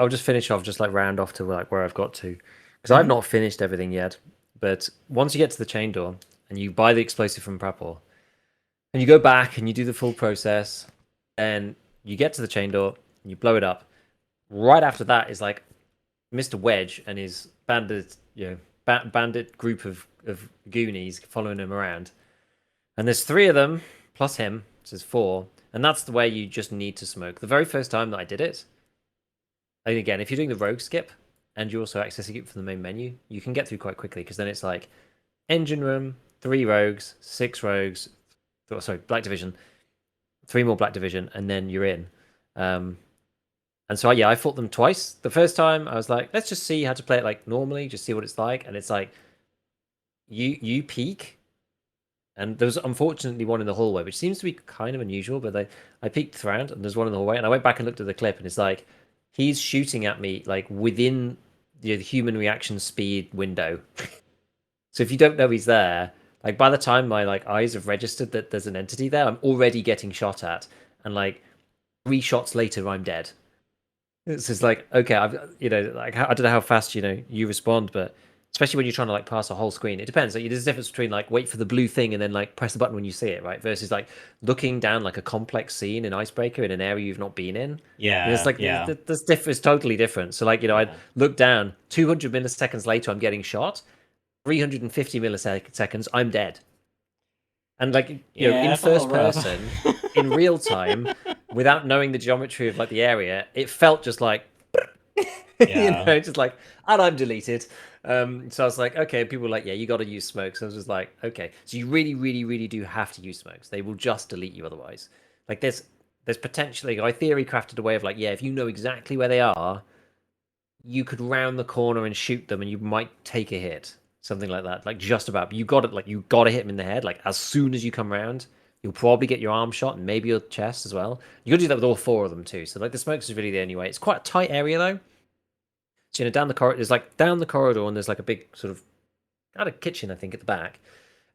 just finish off, just like round off to like where I've got to, because I've Hmm. not finished everything yet. But once you get to the chain door and you buy the explosive from Prapor, and you go back and you do the full process, and you get to the chain door and you blow it up. Right after that is like Mr. Wedge and his bandit group of goonies following him around. And there's three of them plus him, so there's four, and that's the way you just need to smoke. The very first time that I did it, and again, if you're doing the rogue skip and you're also accessing it from the main menu, you can get through quite quickly because then it's like engine room, three rogues, six rogues, sorry, Black Division, three more Black Division, and then you're in. Um, and so yeah, I fought them twice. The first time I was like, let's just see how to play it like normally, just see what it's like. And it's like you peek, and there was unfortunately one in the hallway, which seems to be kind of unusual. But I peeked around, and there's one in the hallway, and I went back and looked at the clip, and it's like he's shooting at me like within the human reaction speed window. So if you don't know he's there, like by the time my like eyes have registered that there's an entity there, I'm already getting shot at, and like 3 shots later, I'm dead. It's just like okay, like I don't know how fast you respond, but especially when you're trying to like pass a whole screen, it depends. Like, there's a difference between like wait for the blue thing and then like press the button when you see it, right? Versus like looking down like a complex scene in Icebreaker in an area you've not been in. It's Yeah, like yeah, it's totally different. So like I yeah. look down, 200 milliseconds later, I'm getting shot. 350 milliseconds, I'm dead. And like Yeah, in it's a little first rough. person, in real time, without knowing the geometry of like the area, it felt just like Yeah. just like and I'm deleted. So I was like, okay. People were like, yeah, you got to use smokes. So I was just like, okay. So you really, really, really do have to use smokes. They will just delete you otherwise. Like there's potentially, I theory crafted a way of like, yeah, if you know exactly where they are, you could round the corner and shoot them, and you might take a hit, something like that. Like just about. But you got to hit him in the head. Like as soon as you come round, you'll probably get your arm shot and maybe your chest as well. You got to do that with all four of them too. So like the smokes is really the only way. It's quite a tight area though. So down the corridor, there's like down the corridor, and there's like a big sort of kind of kitchen, I think, at the back.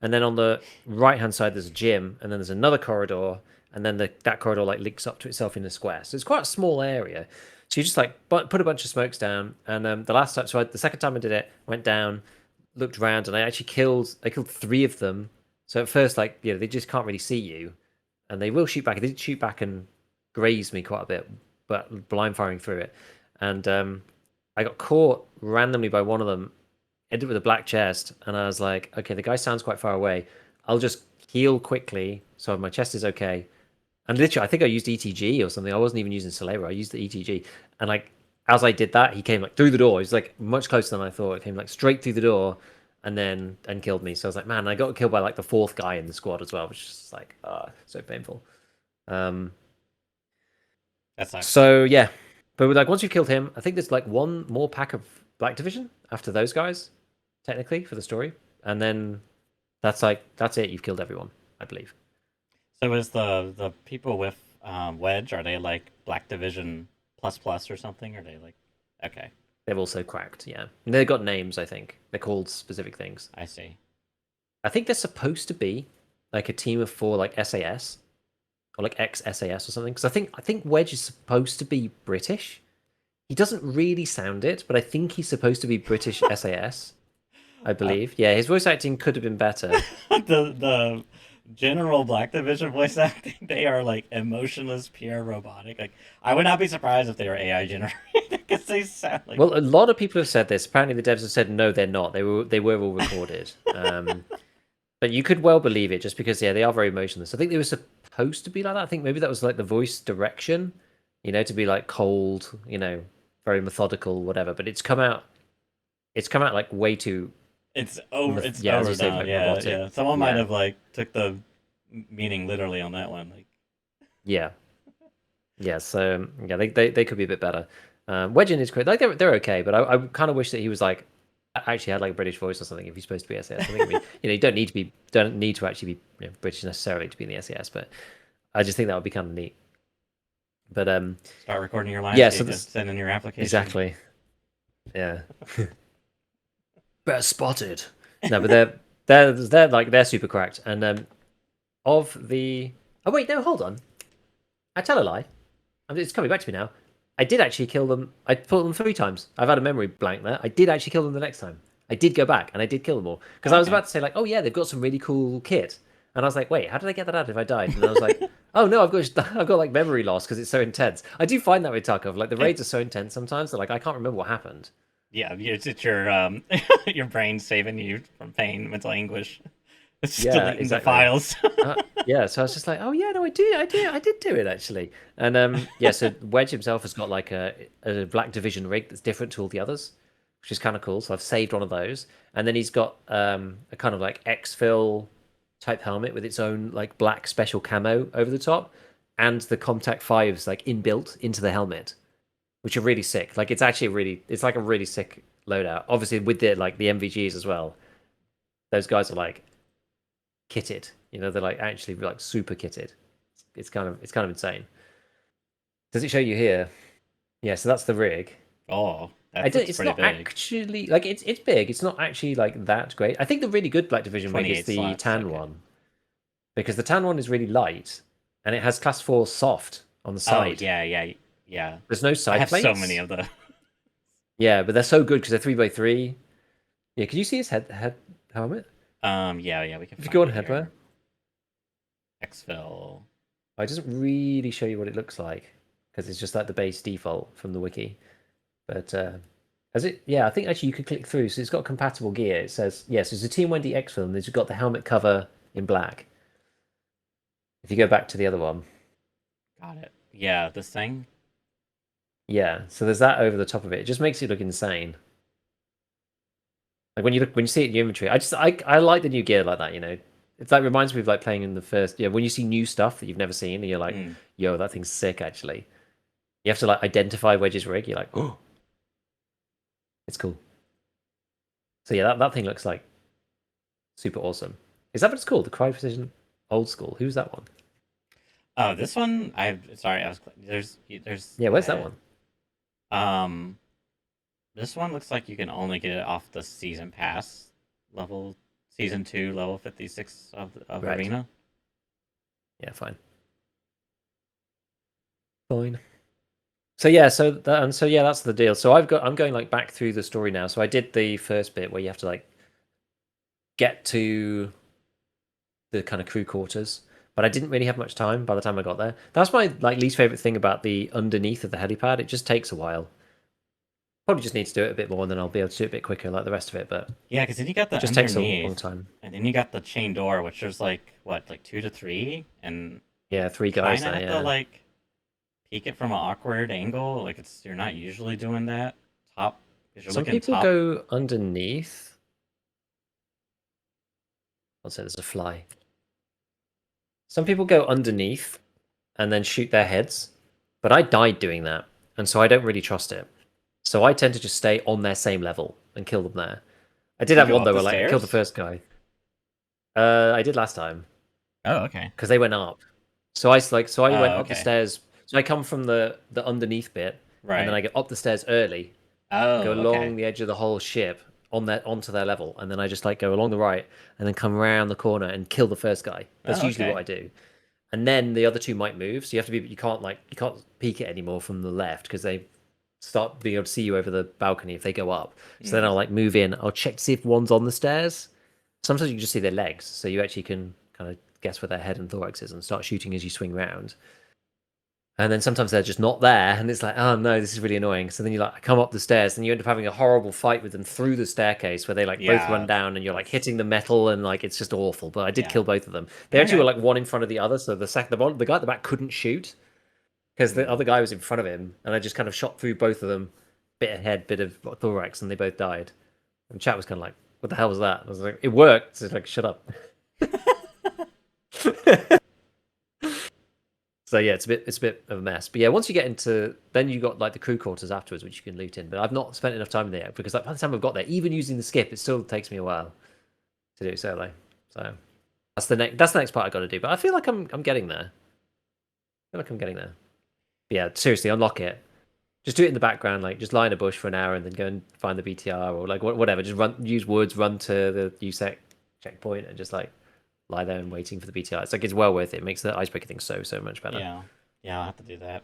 And then on the right hand side, there's a gym, and then there's another corridor, and then that corridor like links up to itself in a square. So it's quite a small area. So you just like put a bunch of smokes down, and the last time, the second time I did it, went down, looked around, and I killed three of them. So at first, like they just can't really see you, and they will shoot back. They did shoot back and graze me quite a bit, but blind firing through it, and I got caught randomly by one of them, ended with a black chest, and I was like, okay, the guy sounds quite far away. I'll just heal quickly so my chest is okay. And literally, I think I used ETG or something. I wasn't even using Solera. I used the ETG. And like, as I did that, he came like through the door. He's like much closer than I thought. He came like straight through the door and killed me. So I was like, man, I got killed by like the fourth guy in the squad as well, which is like, so painful. Um, That sucks. so yeah, but like once you've killed him, I think there's like one more pack of Black Division after those guys, technically for the story, and then that's it. You've killed everyone, I believe. So is the people with Wedge, are they like Black Division plus plus or something? Or are they like okay, They've also cracked, yeah. And they've got names. I think they're called specific things. I see. I think they're supposed to be like a team of four, like SAS or like ex SAS or something. Because I think Wedge is supposed to be British. He doesn't really sound it, but I think he's supposed to be British SAS. I Uh, believe. Yeah, his voice acting could have been better. the general Black Division voice acting, they are like emotionless, pure robotic. Like I would not be surprised if they were AI generated because they sound like Well, a lot of people have said this. Apparently, the devs have said no, they're not. They were all recorded. But you could well believe it, just because they are very emotionless. I think they were supposed to be like that. I think maybe that was like the voice direction, to be like cold, very methodical, whatever. But it's come out like way too, it's over. It's yeah, as you over say, now. like Yeah, robotic. yeah. Someone might Yeah, have like took the meaning literally on that one. Like yeah, yeah. So yeah, they could be a bit better. Wedgen is great. Like they're okay, but I kind of wish that he was like actually had like a British voice or something if he's supposed to be SAS. I think you don't need to actually be British necessarily to be in the SAS, but I just think that would be kind of neat. But start recording your yeah. landscape So and this send in your application. exactly, yeah. Better spotted. No, but they're super cracked. And of the oh wait, no, hold on. I tell a lie. It's coming back to me now. I did actually kill them. I put them 3 times. I've had a memory blank there. I did actually kill them the next time. I did go back and I did kill them all because I was Okay. about to say like, oh yeah, they've got some really cool kit, and I was like, wait, how did I get that out if I died? And I was like, oh no, I've got I've got like memory loss because it's so intense. I do find that with Tarkov, like the raids are so intense sometimes that like I can't remember what happened. Yeah, it's your your brain saving you from pain, mental anguish. It's just Yeah, deleting the exactly. files. Yeah, so I was just like, oh yeah, no, I did do it actually. And yeah, so Wedge himself has got like a Black Division rig that's different to all the others, which is kind of cool. So I've saved one of those, and then he's got a kind of like exfil type helmet with its own like black special camo over the top, and the Contact Fives like inbuilt into the helmet, which are really sick. Like it's like a really sick loadout. Obviously with the like the MVGs as well. Those guys are like kitted. You know, they're like actually like super kitted. It's kind of insane. Does it show you here? Yeah, so that's the rig. Oh, I that don't. looks It's pretty not big. actually like it's big. It's not actually like that great. I think the really good Black Division rig is 28 the slots. tan Okay. one because the tan one is really light and it has class 4 soft on the Oh side. yeah, yeah, yeah. There's no I side have so many plates. of the. Yeah, but they're so good because they're 3x3. Yeah, can you see his head helmet? Yeah, yeah. We can If you go find on it headwear, here. Exfil. it doesn't really show you what it looks like because it's just like the base default from the wiki. But has it? Yeah, I think actually you could click through. So it's got compatible gear. It says yes. It's a Team Wendy X film. It's got the helmet cover in black. If you go back to the other one, Got it. Yeah, this thing. yeah. So there's that over the top of it. It just makes it look insane. Like when you see it in your inventory, I like the new gear like that. You know, it's like reminds me of like playing in the first. Yeah, when you see new stuff that you've never seen, and you're like, Mm. yo, that thing's sick. Actually, you have to like identify Wedge's rig. You're like, oh, it's cool. So yeah, that thing looks like super awesome. Is that what it's called? The Cry Precision Old School. Who's that one? Oh, this one. I sorry. I was there's Yeah, where's that one? um this one looks like you can only get it off the season pass level, season 2 level 56 of Right. arena. Yeah, fine. Fine. So yeah, so yeah, that's the deal. So I'm going like back through the story now. So I did the first bit where you have to like get to the kind of crew quarters, but I didn't really have much time by the time I got there. That's my like least favorite thing about the underneath of the helipad. It just takes a while. Probably just need to do it a bit more, and then I'll be able to do it a bit quicker, like the rest of it. But Yeah, because then you got it the just takes a long underneath, time. and then you got the chain door, which there's like what, like 2 to 3, and Yeah, you 3 guys kind of there. have to Yeah. like peek it from an awkward angle. Like you're not usually doing that top because you're Some looking people top. go underneath. I'll say there's a fly. Some people go underneath and then shoot their heads, but I died doing that, and so I don't really trust it. So I tend to just stay on their same level and kill them there. I did You have go one up though the where like I killed the stairs. first guy. I did last time Oh, okay. because they went up. So I went Oh, up the okay. stairs. So I come from the underneath bit, and then Right. I get up the stairs early, go Oh, okay. along the edge of the whole ship onto their level, and then I just like go along the right and then come around the corner and kill the first guy. That's Oh, usually what okay. I do. And then the other two might move. So you can't peek it anymore from the left because they start being able to see you over the balcony if they go up. So then Mm. I'll like move in. I'll check to see if one's on the stairs. Sometimes you can just see their legs, so you actually can kind of guess where their head and thorax is and start shooting as you swing round. And then sometimes they're just not there, and it's like, oh no, this is really annoying. So then you like come up the stairs, and you end up having a horrible fight with them through the staircase, where they like both run Yeah, down, and you're like that's hitting the metal, and like it's just awful. But I did yeah. kill both of them. They actually were Okay. like one in front of the other, so the guy at the back couldn't shoot because the Mm. other guy was in front of him, and I just kind of shot through both of them, bit of head, bit of thorax, and they both died. And chat was kind of like, "What the hell was that?" I was like, "It worked." So it's like, "Shut up." So yeah, it's a bit of a mess. But yeah, once you get into then you got like the crew quarters afterwards, which you can loot in. But I've not spent enough time there yet because like by the time I've got there, even using the skip, it still takes me a while to do solo. So that's the next part I got to do. But I feel like I'm getting there. I feel like I'm getting there. But yeah, seriously, unlock it. Just do it in the background, like just lie in a bush for an hour and then go and find the BTR or like whatever. Just use woods, run to the USEC checkpoint and just like lie there and waiting for the BTR. It's like it's well worth it. It makes the icebreaker thing so much better. Yeah. Yeah, I'll have to do that.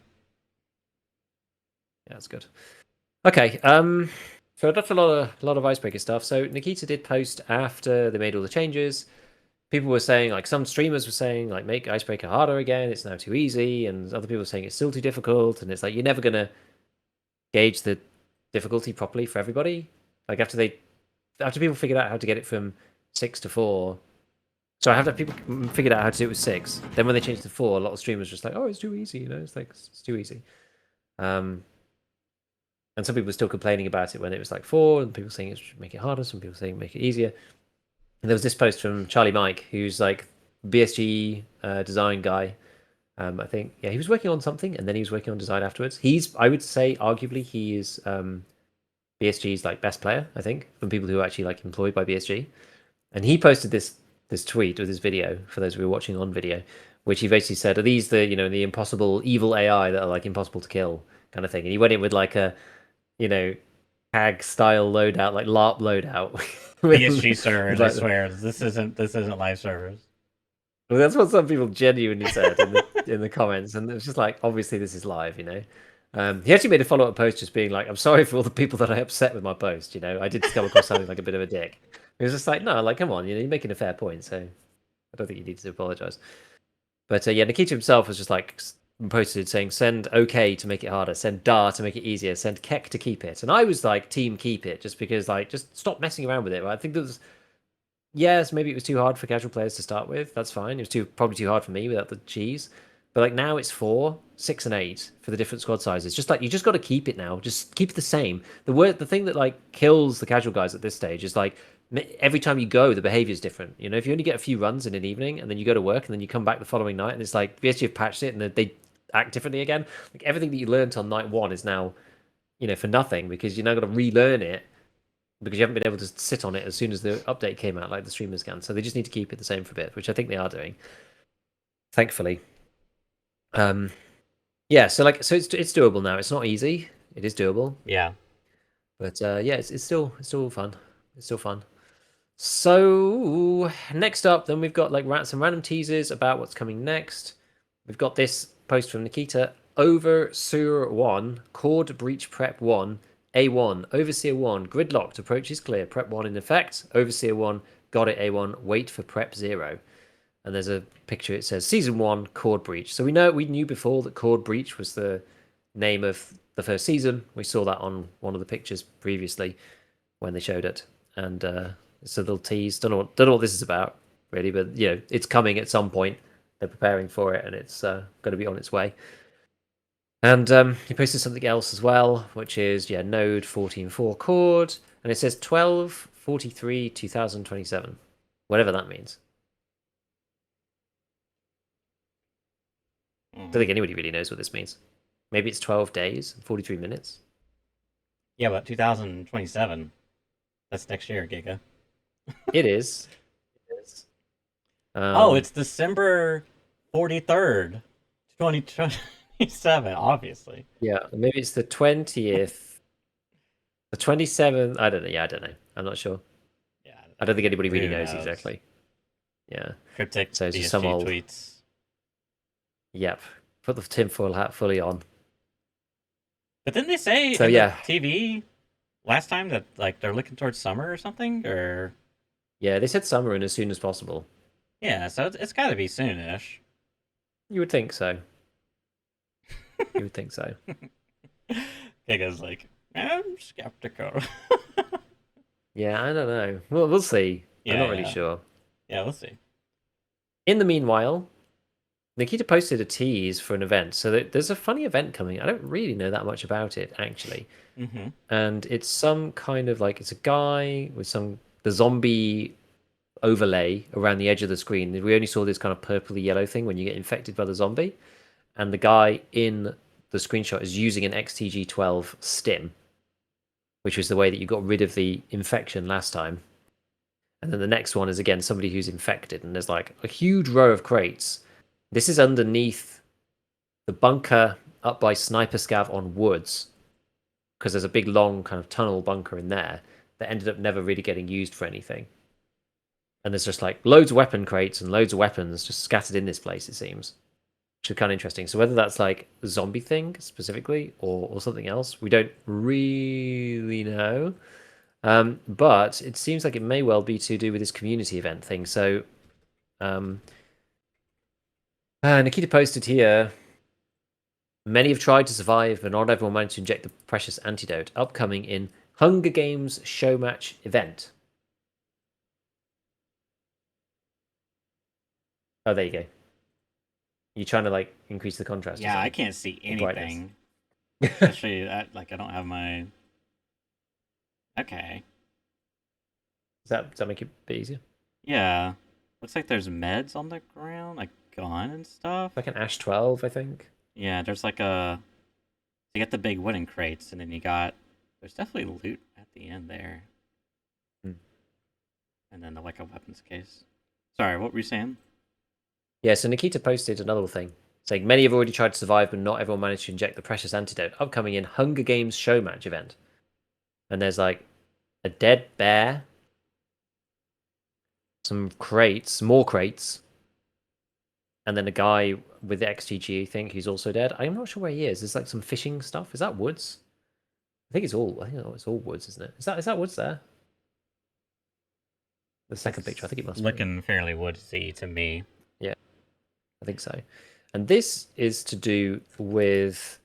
Yeah, that's good. Okay. So that's a lot of icebreaker stuff. So Nikita did post after they made all the changes. People were saying, like, some streamers were saying, like, make icebreaker harder again. It's now too easy, and other people were saying it's still too difficult. And it's like you're never gonna gauge the difficulty properly for everybody. Like after people figured out how to get it from 6 to 4. So after people figured out how to do it with 6, then when they changed to 4, a lot of streamers were just like, oh, it's too easy. It's like it's too easy. And some people were still complaining about it when it was like 4, and people saying it should make it harder. Some people saying make it easier. And there was this post from Charlie Mike, who's like BSG design guy. I think, yeah, he was working on something, and then he was working on design afterwards. I would say, arguably, he is BSG's like best player, I think, from people who are actually like employed by BSG. And he posted this tweet with this video for those who were watching on video, which he basically said, "Are these the impossible evil AI that are like impossible to kill kind of thing?" And he went in with like a tag style loadout, like LARP loadout. BSG servers, I like, swear, this isn't live servers. well, that's what some people genuinely said in the comments, and it was just like, obviously this is live. He actually made a follow up post just being like, "I'm sorry for all the people that I upset with my post. I did come across something like a bit of a dick." It was just like, no, like, come on, you're making a fair point, so I don't think you need to apologize. But yeah, Nikita himself was just like posted saying, "Send OK to make it harder, send DAR to make it easier, send Kek to keep it." And I was like, team keep it, just because like just stop messing around with it. I think there was, yes, maybe it was too hard for casual players to start with. That's fine. It was probably too hard for me without the cheese. But like now it's 4, 6, and 8 for the different squad sizes. Just like you just got to keep it now. Just keep it the same. The thing that like kills the casual guys at this stage is like every time you go, the behavior is different. If you only get a few runs in an evening and then you go to work and then you come back the following night and it's like BSG have patched it and they act differently again. Like everything that you learned on night 1 is now, for nothing, because you're now going to relearn it because you haven't been able to sit on it as soon as the update came out, like the streamers can. So they just need to keep it the same for a bit, which I think they are doing, thankfully. Yeah, so it's doable now. It's not easy. It is doable. Yeah. But yeah, it's still fun. It's still fun. So next up, then we've got like some random teasers about what's coming next. We've got this post from Nikita: Overseer 1, Cord Breach Prep 1, A1, Overseer 1, Gridlocked, approach is clear, Prep 1 in effect, Overseer 1, got it A1, wait for Prep 0. And there's a picture, it says Season 1, Cord Breach. So we knew before that Cord Breach was the name of the first season. We saw that on one of the pictures previously when they showed it. And it's a little tease. Don't know what this is about, really, but it's coming at some point. They're preparing for it, and it's going to be on its way. And he posted something else as well, which is Node 14.4 Cord, and it says 12/43 2027, whatever that means. I don't think anybody really knows what this means. Maybe it's 12 days and 43 minutes. Yeah, but 2027. That's next year, Giga. It is. It's December 43rd, 2027, obviously. Yeah, maybe it's the 20th. The 27th. I don't know. Yeah, I don't know. I'm not sure. Yeah. I don't think anybody really Who knows knows? exactly. Yeah. Cryptic So it's BSG just some old tweets. Yep. Put the tinfoil hat fully on. But didn't they say So in yeah. the TV last time that like they're looking towards summer or something? Or Yeah, they said summer and as soon as possible. yeah, so it's got to be soonish. You would think so. You would think so. Giga's like, I'm skeptical. Yeah, I don't know. Well, we'll see. I'm not really Yeah. sure. Yeah, we'll see. In the meanwhile, Nikita posted a tease for an event. So there's a funny event coming. I don't really know that much about it, actually. Mm-hmm. And it's some kind of like, it's a guy with the zombie overlay around the edge of the screen. We only saw this kind of purpley yellow thing when you get infected by the zombie. And the guy in the screenshot is using an XTG12 stim, which was the way that you got rid of the infection last time. And then the next one is again somebody who's infected, and there's like a huge row of crates. This is underneath the bunker up by Sniper Scav on Woods, because there's a big long kind of tunnel bunker in there that ended up never really getting used for anything. And there's just like loads of weapon crates and loads of weapons just scattered in this place, it seems. which is kind of interesting. So whether that's like a zombie thing specifically or something else, we don't really know. But it seems like it may well be to do with this community event thing. So Nikita posted here. Many have tried to survive, but not everyone managed to inject the precious antidote. Upcoming in Hunger Games show match event. Oh, there you go. You're trying to like increase the contrast or Yeah, I something, can't see or brightness. anything. Especially like I don't have my. Okay. Does that make it a bit easier? Yeah. Looks like there's meds on the ground, like gun and stuff. Like an Ash 12, I think. Yeah, there's like a. You got the big wooden crates, and then you got. There's definitely loot at the end there, Hmm. and then like a weapons case. Sorry, what were you saying? Yeah, so Nikita posted another thing saying many have already tried to survive, but not everyone managed to inject the precious antidote. Upcoming in Hunger Games show match event. And there's like a dead bear, some crates, more crates, and then a guy with the XTG, I think, who's also dead. I'm not sure where he is. There's like some fishing stuff. Is that woods? I think it's all woods, isn't it? Is that woods there? The second picture, I think it must be. Looking fairly woodsy to me. Yeah, I think so. And this is to do with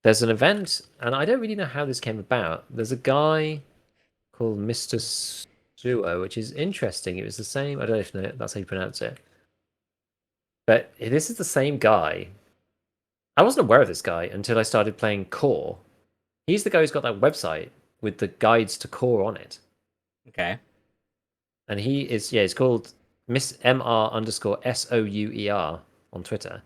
there's an event, and I don't really know how this came about. There's a guy called Mr. Suo, which is interesting. It was the same. I don't know if that's how you pronounce it, but this is the same guy. I wasn't aware of this guy until I started playing Core. He's the guy who's got that website with the guides to Core on it, Okay. and he's called Miss Mr underscore Souer on Twitter,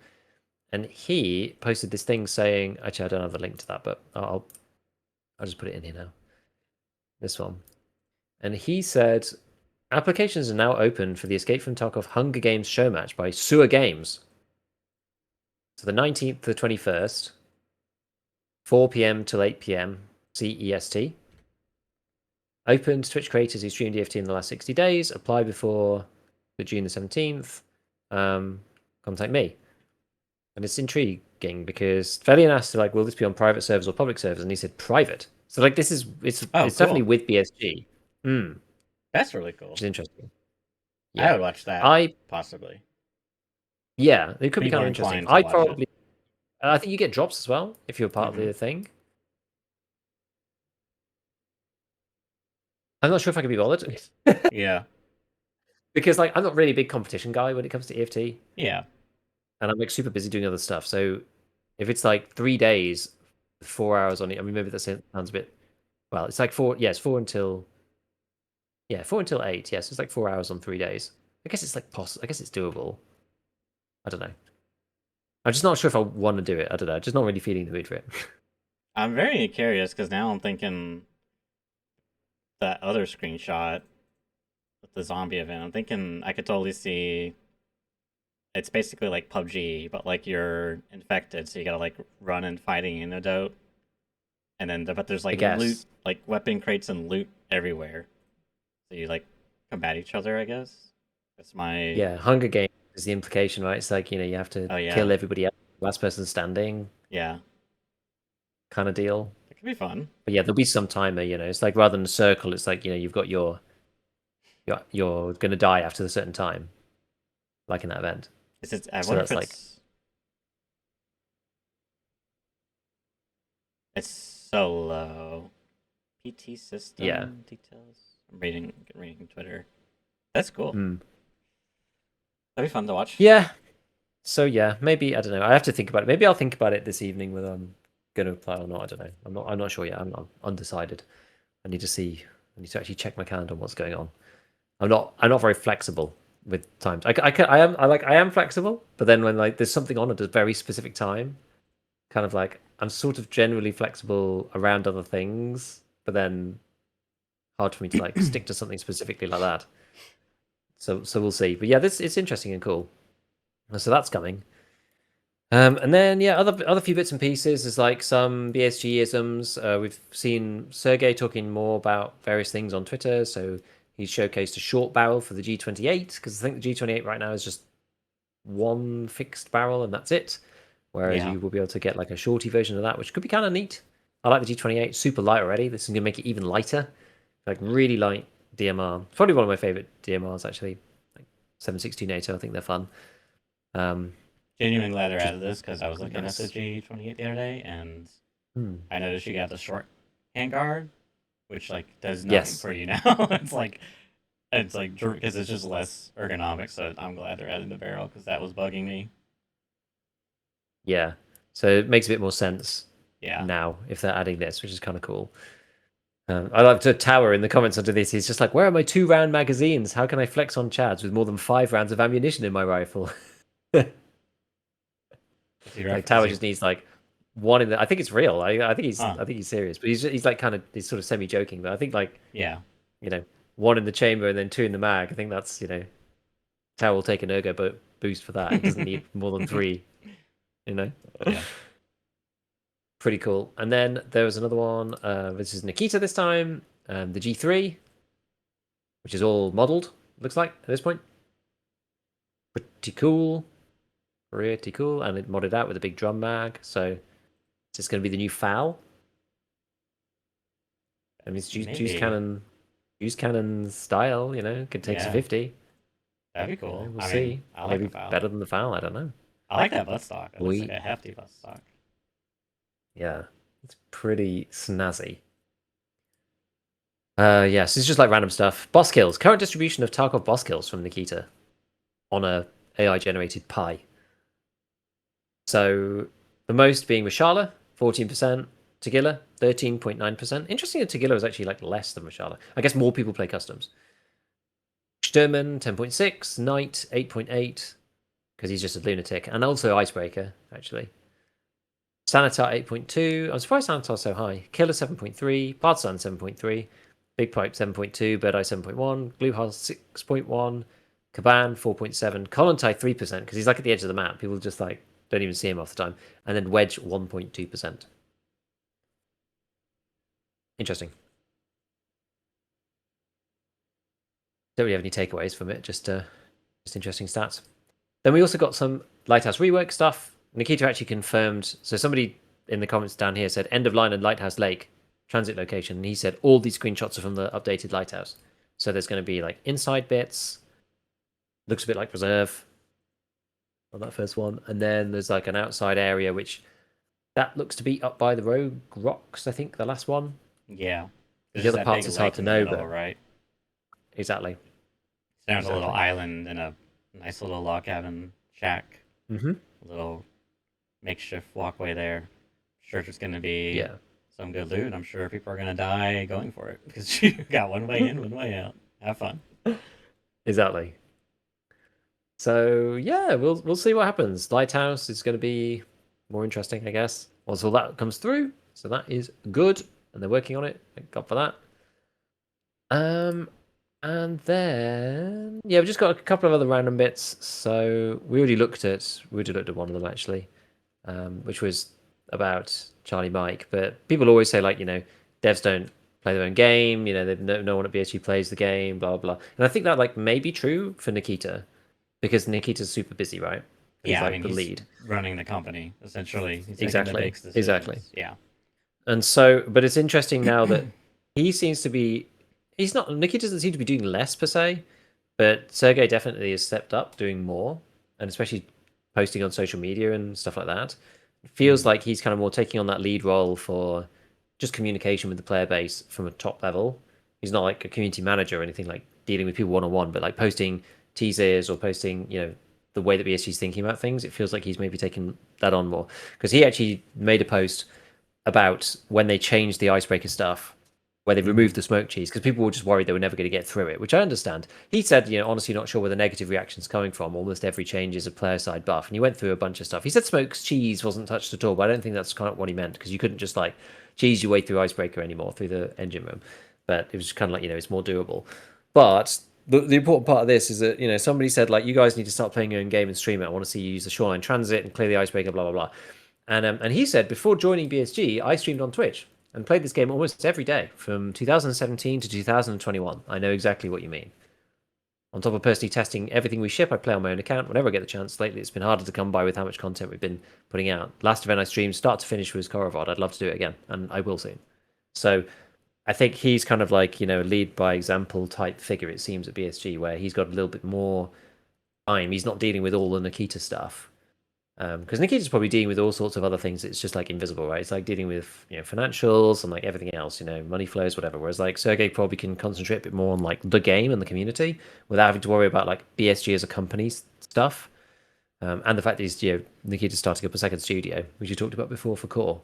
and he posted this thing saying, actually, I don't have a link to that, but I'll just put it in here now. This one. And he said, applications are now open for the Escape from Tarkov Hunger Games show match by Sewer Games. So the 19th to the 21st, 4 p.m. till 8 p.m. CEST. Open to Twitch creators who streamed EFT in the last 60 days. Apply before the June the 17th. Contact me. And it's intriguing because Velian asked, like, will this be on private servers or public servers? And he said private. So like it's Oh, it's cool. definitely with BSG. That's really cool. Which is interesting. I Yeah. would watch that. Possibly. Yeah, it could be Be kind more of interesting. inclined to watch it. I think you get drops as well if you're part of the thing. I'm not sure if I can be bothered. Yeah. Because like I'm not really a big competition guy when it comes to EFT. Yeah. And I'm like super busy doing other stuff. So if it's like 3 days, 4 hours on it, I mean maybe that sounds a bit well, it's like it's 4 until 8. Yes, it's like 4 hours on 3 days. I guess it's like I guess it's doable. I don't know. I'm just not sure if I want to do it. I don't know. Just not really feeling the mood for it. I'm very curious because now I'm thinking that other screenshot with the zombie event. I'm thinking I could totally see it's basically like PUBG, but like you're infected, so you gotta like run and fighting antidote. And then but there's like loot, like weapon crates and loot everywhere. So you like combat each other, I guess. That's my Hunger Games is the implication, right? It's like, you have to kill everybody else, last person standing. Yeah. Kind of deal. It could be fun. But yeah, there'll be some timer, it's like rather than a circle, it's like, you've got you're gonna die after a certain time. Like in that event. I wonder if it's solo. PT system details. I'm reading Twitter. That's cool. That'd be fun to watch. Yeah. So yeah, maybe I don't know. I have to think about it. Maybe I'll think about it this evening whether I'm gonna apply or not. I don't know. I'm not sure yet. I'm undecided. I need to actually check my calendar on what's going on. I'm not very flexible with times. I am flexible, but then when like there's something on at a very specific time, kind of like I'm sort of generally flexible around other things, but then hard for me to like stick to something specifically like that. So we'll see. But yeah, it's interesting and cool. So that's coming. And then other few bits and pieces is like some BSG isms. We've seen Sergey talking more about various things on Twitter. So he's showcased a short barrel for the G28 because I think the G28 right now is just one fixed barrel and that's it. Whereas Yeah. you will be able to get like a shorty version of that, which could be kind of neat. I like the G28, super light already. This is gonna make it even lighter, like really light DMR. It's probably one of my favorite DMRs actually. Like 7.62 NATO, I think they're fun. Um, Genuinely glad they're just out of this because I was really looking at the nice. G28 the other day and Hmm. I noticed you got the short handguard, which like does nothing Yes. for you now. It's like because it's just less ergonomic. So I'm glad they're adding the barrel because that was bugging me. Yeah. So it makes a bit more sense Yeah. now if they're adding this, which is kind of cool. I like to Tower in the comments under this. He's just like, "Where are my 2-round magazines? How can I flex on Chads with more than 5 rounds of ammunition in my rifle?" Like Is Tower he? just needs like one in the. I think it's real. Huh. I think he's serious, but he's like kind of he's sort of semi joking. But I think like Yeah. you know one in the chamber and then 2 in the mag. I think that's Tower will take an boost for that. It doesn't need more than 3. You know. Yeah. Pretty cool. And then there was another one. This is Nikita this time. The G3, which is all modeled. Looks like at this point. Pretty cool. Pretty cool. And it modded out with a big drum mag. So it's just going to be the new FAL. I mean, it's Maybe. juice cannon style. Could take to Yeah. 50. That'd be cool. We'll I mean, see. I like the Maybe file. better than the FAL. I don't know. I like that butt stock. It looks like We a hefty butt stock. Yeah, it's pretty snazzy. Yes, it's just like random stuff. Boss kills. Current distribution of Tarkov boss kills from Nikita on a AI generated pie. So the most being Reshala, 14%, Tagilla, 13.9%. Interesting that Tagilla is actually like less than Reshala. I guess more people play customs. Sturman, 10.6, Knight, 8.8, because he's just a lunatic, and also IceBreaker, actually. Sanitar 8.2. I'm surprised Sanitar's so high. Killer 7.3, Partisan 7.3, Big Pipe 7.2, Bird Eye 7.1, Gluehal 6.1, Caban 4.7, Kollontai 3%, because he's like at the edge of the map. People just like don't even see him half the time. And then Wedge 1.2%. Interesting. Don't really have any takeaways from it, just interesting stats. Then we also got some Lighthouse rework stuff. Nikita actually confirmed. So somebody in the comments down here said end of line and Lighthouse Lake transit location, and he said all these screenshots are from the updated Lighthouse. So there's going to be like inside bits. Looks a bit like Reserve on that first one, and then there's like an outside area which that looks to be up by the Rogue Rocks. I think the last one. Yeah. There's The just other that big parts is hard lake to in the know, middle, but right? exactly. There's a little island and a nice little log cabin shack. Mm-hmm. A little makeshift walkway there. Sure, there's going to be Yeah. some good loot. I'm sure people are going to die going for it because you got one way in, one way out. Have fun. Exactly. So yeah, we'll see what happens. Lighthouse is going to be more interesting, I guess, once all that comes through. So that is good, and they're working on it. Thank God for that. And then yeah, we've just got a couple of other random bits. So we already looked at one of them actually, which was about Charlie Mike. But people always say like devs don't play their own game. No one at BSG plays the game. Blah blah. And I think that like may be true for Nikita because Nikita's super busy, right? He's Yeah, I like mean, the he's lead. running the company, essentially. He's making the big Exactly. decisions. Yeah. And so, but it's interesting now that he seems to be. He's not. Nikita doesn't seem to be doing less per se, but Sergey definitely has stepped up, doing more, and especially posting on social media and stuff like that. It feels Mm. like he's kind of more taking on that lead role for just communication with the player base from a top level. He's not like a community manager or anything like dealing with people one on one, but like posting teasers or posting, the way that BSG is thinking about things. It feels like he's maybe taking that on more because he actually made a post about when they changed the icebreaker stuff, where they removed the smoke cheese, because people were just worried they were never going to get through it, which I understand. He said, honestly, not sure where the negative reaction's coming from. Almost every change is a player side buff, and he went through a bunch of stuff. He said smoke cheese wasn't touched at all, but I don't think that's kind of what he meant, because you couldn't just like cheese your way through icebreaker anymore through the engine room. But it was kind of like it's more doable. But the important part of this is that somebody said like you guys need to start playing your own game and stream it. I want to see you use the shoreline transit and clear the icebreaker, blah blah blah. And he said before joining BSG, I streamed on Twitch and played this game almost every day from 2017 to 2021. I know exactly what you mean. On top of personally testing everything we ship, I play on my own account whenever I get the chance. Lately, it's been harder to come by with how much content we've been putting out. Last event I streamed, start to finish, was Korevod. I'd love to do it again, and I will soon. So I think he's kind of like, lead by example type figure, it seems, at BSG, where he's got a little bit more time. He's not dealing with all the Nikita stuff. Because Nikita's probably dealing with all sorts of other things. It's just like invisible, right? It's like dealing with financials and like everything else, money flows, whatever. Whereas like Sergey probably can concentrate a bit more on like the game and the community without having to worry about like BSG as a company stuff. And the fact that he's Nikita's starting up a second studio, which you talked about before for Core.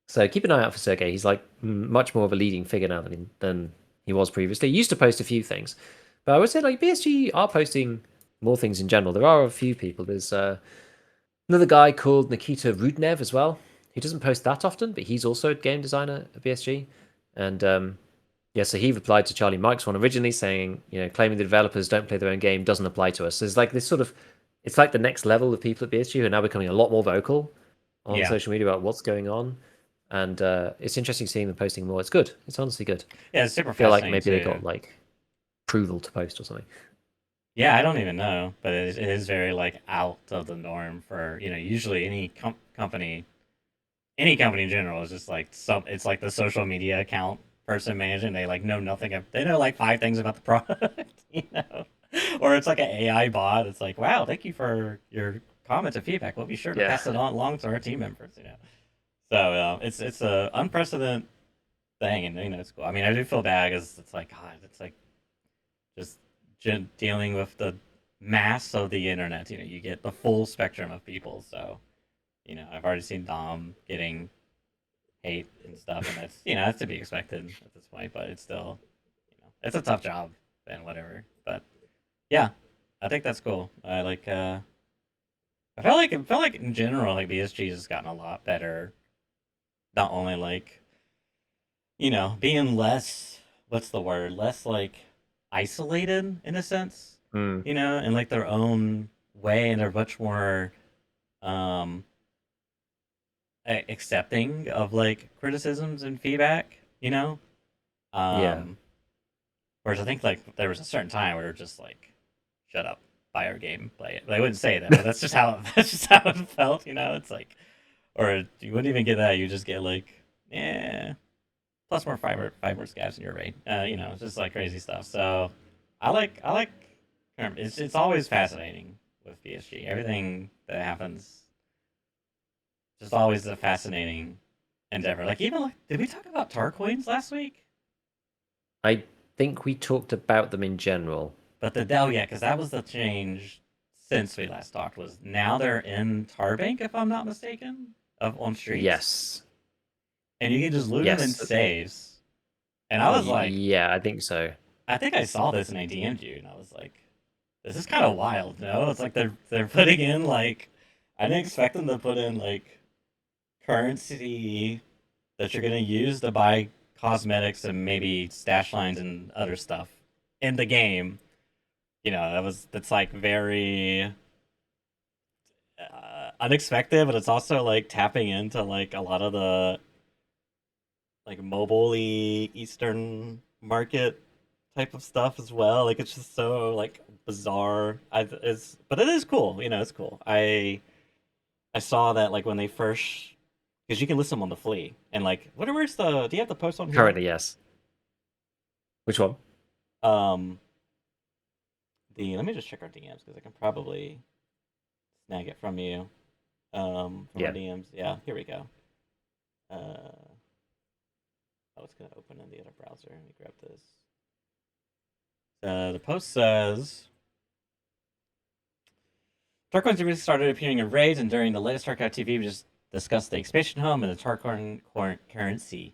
So keep an eye out for Sergey. He's like much more of a leading figure now than he was previously. He used to post a few things, but I would say like BSG are posting more things in general. There are a few people. There's another guy called Nikita Rudnev as well. He doesn't post that often, but he's also a game designer at BSG. And yeah, so he replied to Charlie Mike's one originally saying, claiming the developers don't play their own game doesn't apply to us. So there's like this sort of, it's like the next level of people at BSG who are now becoming a lot more vocal on Yeah. social media about what's going on. And it's interesting seeing them posting more. It's good. It's honestly good. Yeah, it's super I feel like fascinating maybe they too. got like approval to post or something. Yeah, I don't even know, but it is very like out of the norm for usually any company in general is just like it's like the social media account person managing. They like know nothing. They know like five things about the product, or it's like an AI bot. It's like, wow, thank you for your comments and feedback. We'll be sure to Yeah. pass it on along to our team members. So it's a unprecedented thing, and it's cool. I mean, I do feel bad because it's like God, it's like just dealing with the mass of the internet. You get the full spectrum of people. So I've already seen Dom getting hate and stuff, and that's to be expected at this point. But it's still, it's a tough job and whatever. But yeah, I think that's cool. I like. I felt like in general, like BSG has gotten a lot better. Not only like being less, what's the word, less like isolated in a sense, Mm. in like their own way, and they're much more um accepting of like criticisms and feedback, Yeah. um whereas I think like there was a certain time where it was just like, shut up, buy our game, play it. But I wouldn't say that, but that's just how that's just how it felt. It's like, or you wouldn't even get that, you just get like, yeah, plus more five more scabs in your raid. It's just like crazy stuff. So I like it's always fascinating with BSG. Everything that happens, just always a fascinating endeavor. Like, even like, did we talk about tar coins last week? I think we talked about them in general. But yeah, because that was the change since we last talked. Was now they're in Tarbank, if I'm not mistaken, of on streets, Yes. and you can just loot them in Yes. saves. And I was like, Yeah, I think so. I think I saw this and I DM'd you, and I was like, this is kind of wild. No, it's like they're putting in like, I didn't expect them to put in like currency that you're gonna use to buy cosmetics and maybe stash lines and other stuff in the game. That's like very unexpected, but it's also like tapping into like a lot of the like mobile Eastern market type of stuff as well. Like, it's just so like bizarre. But it is cool. It's cool. I saw that like when they first, because you can list them on the flea, and like, where's the, do you have the post on here? Currently, yes. Which one? Um, let me just check our DMs because I can probably snag it from you. From our Yeah. DMs. Yeah, here we go. Uh, oh, it's gonna open in the other browser. Let me grab this. The post says Tarcoins really started appearing in raids, and during the latest Tarkov TV, we just discussed the expansion home and the Tarcoin currency,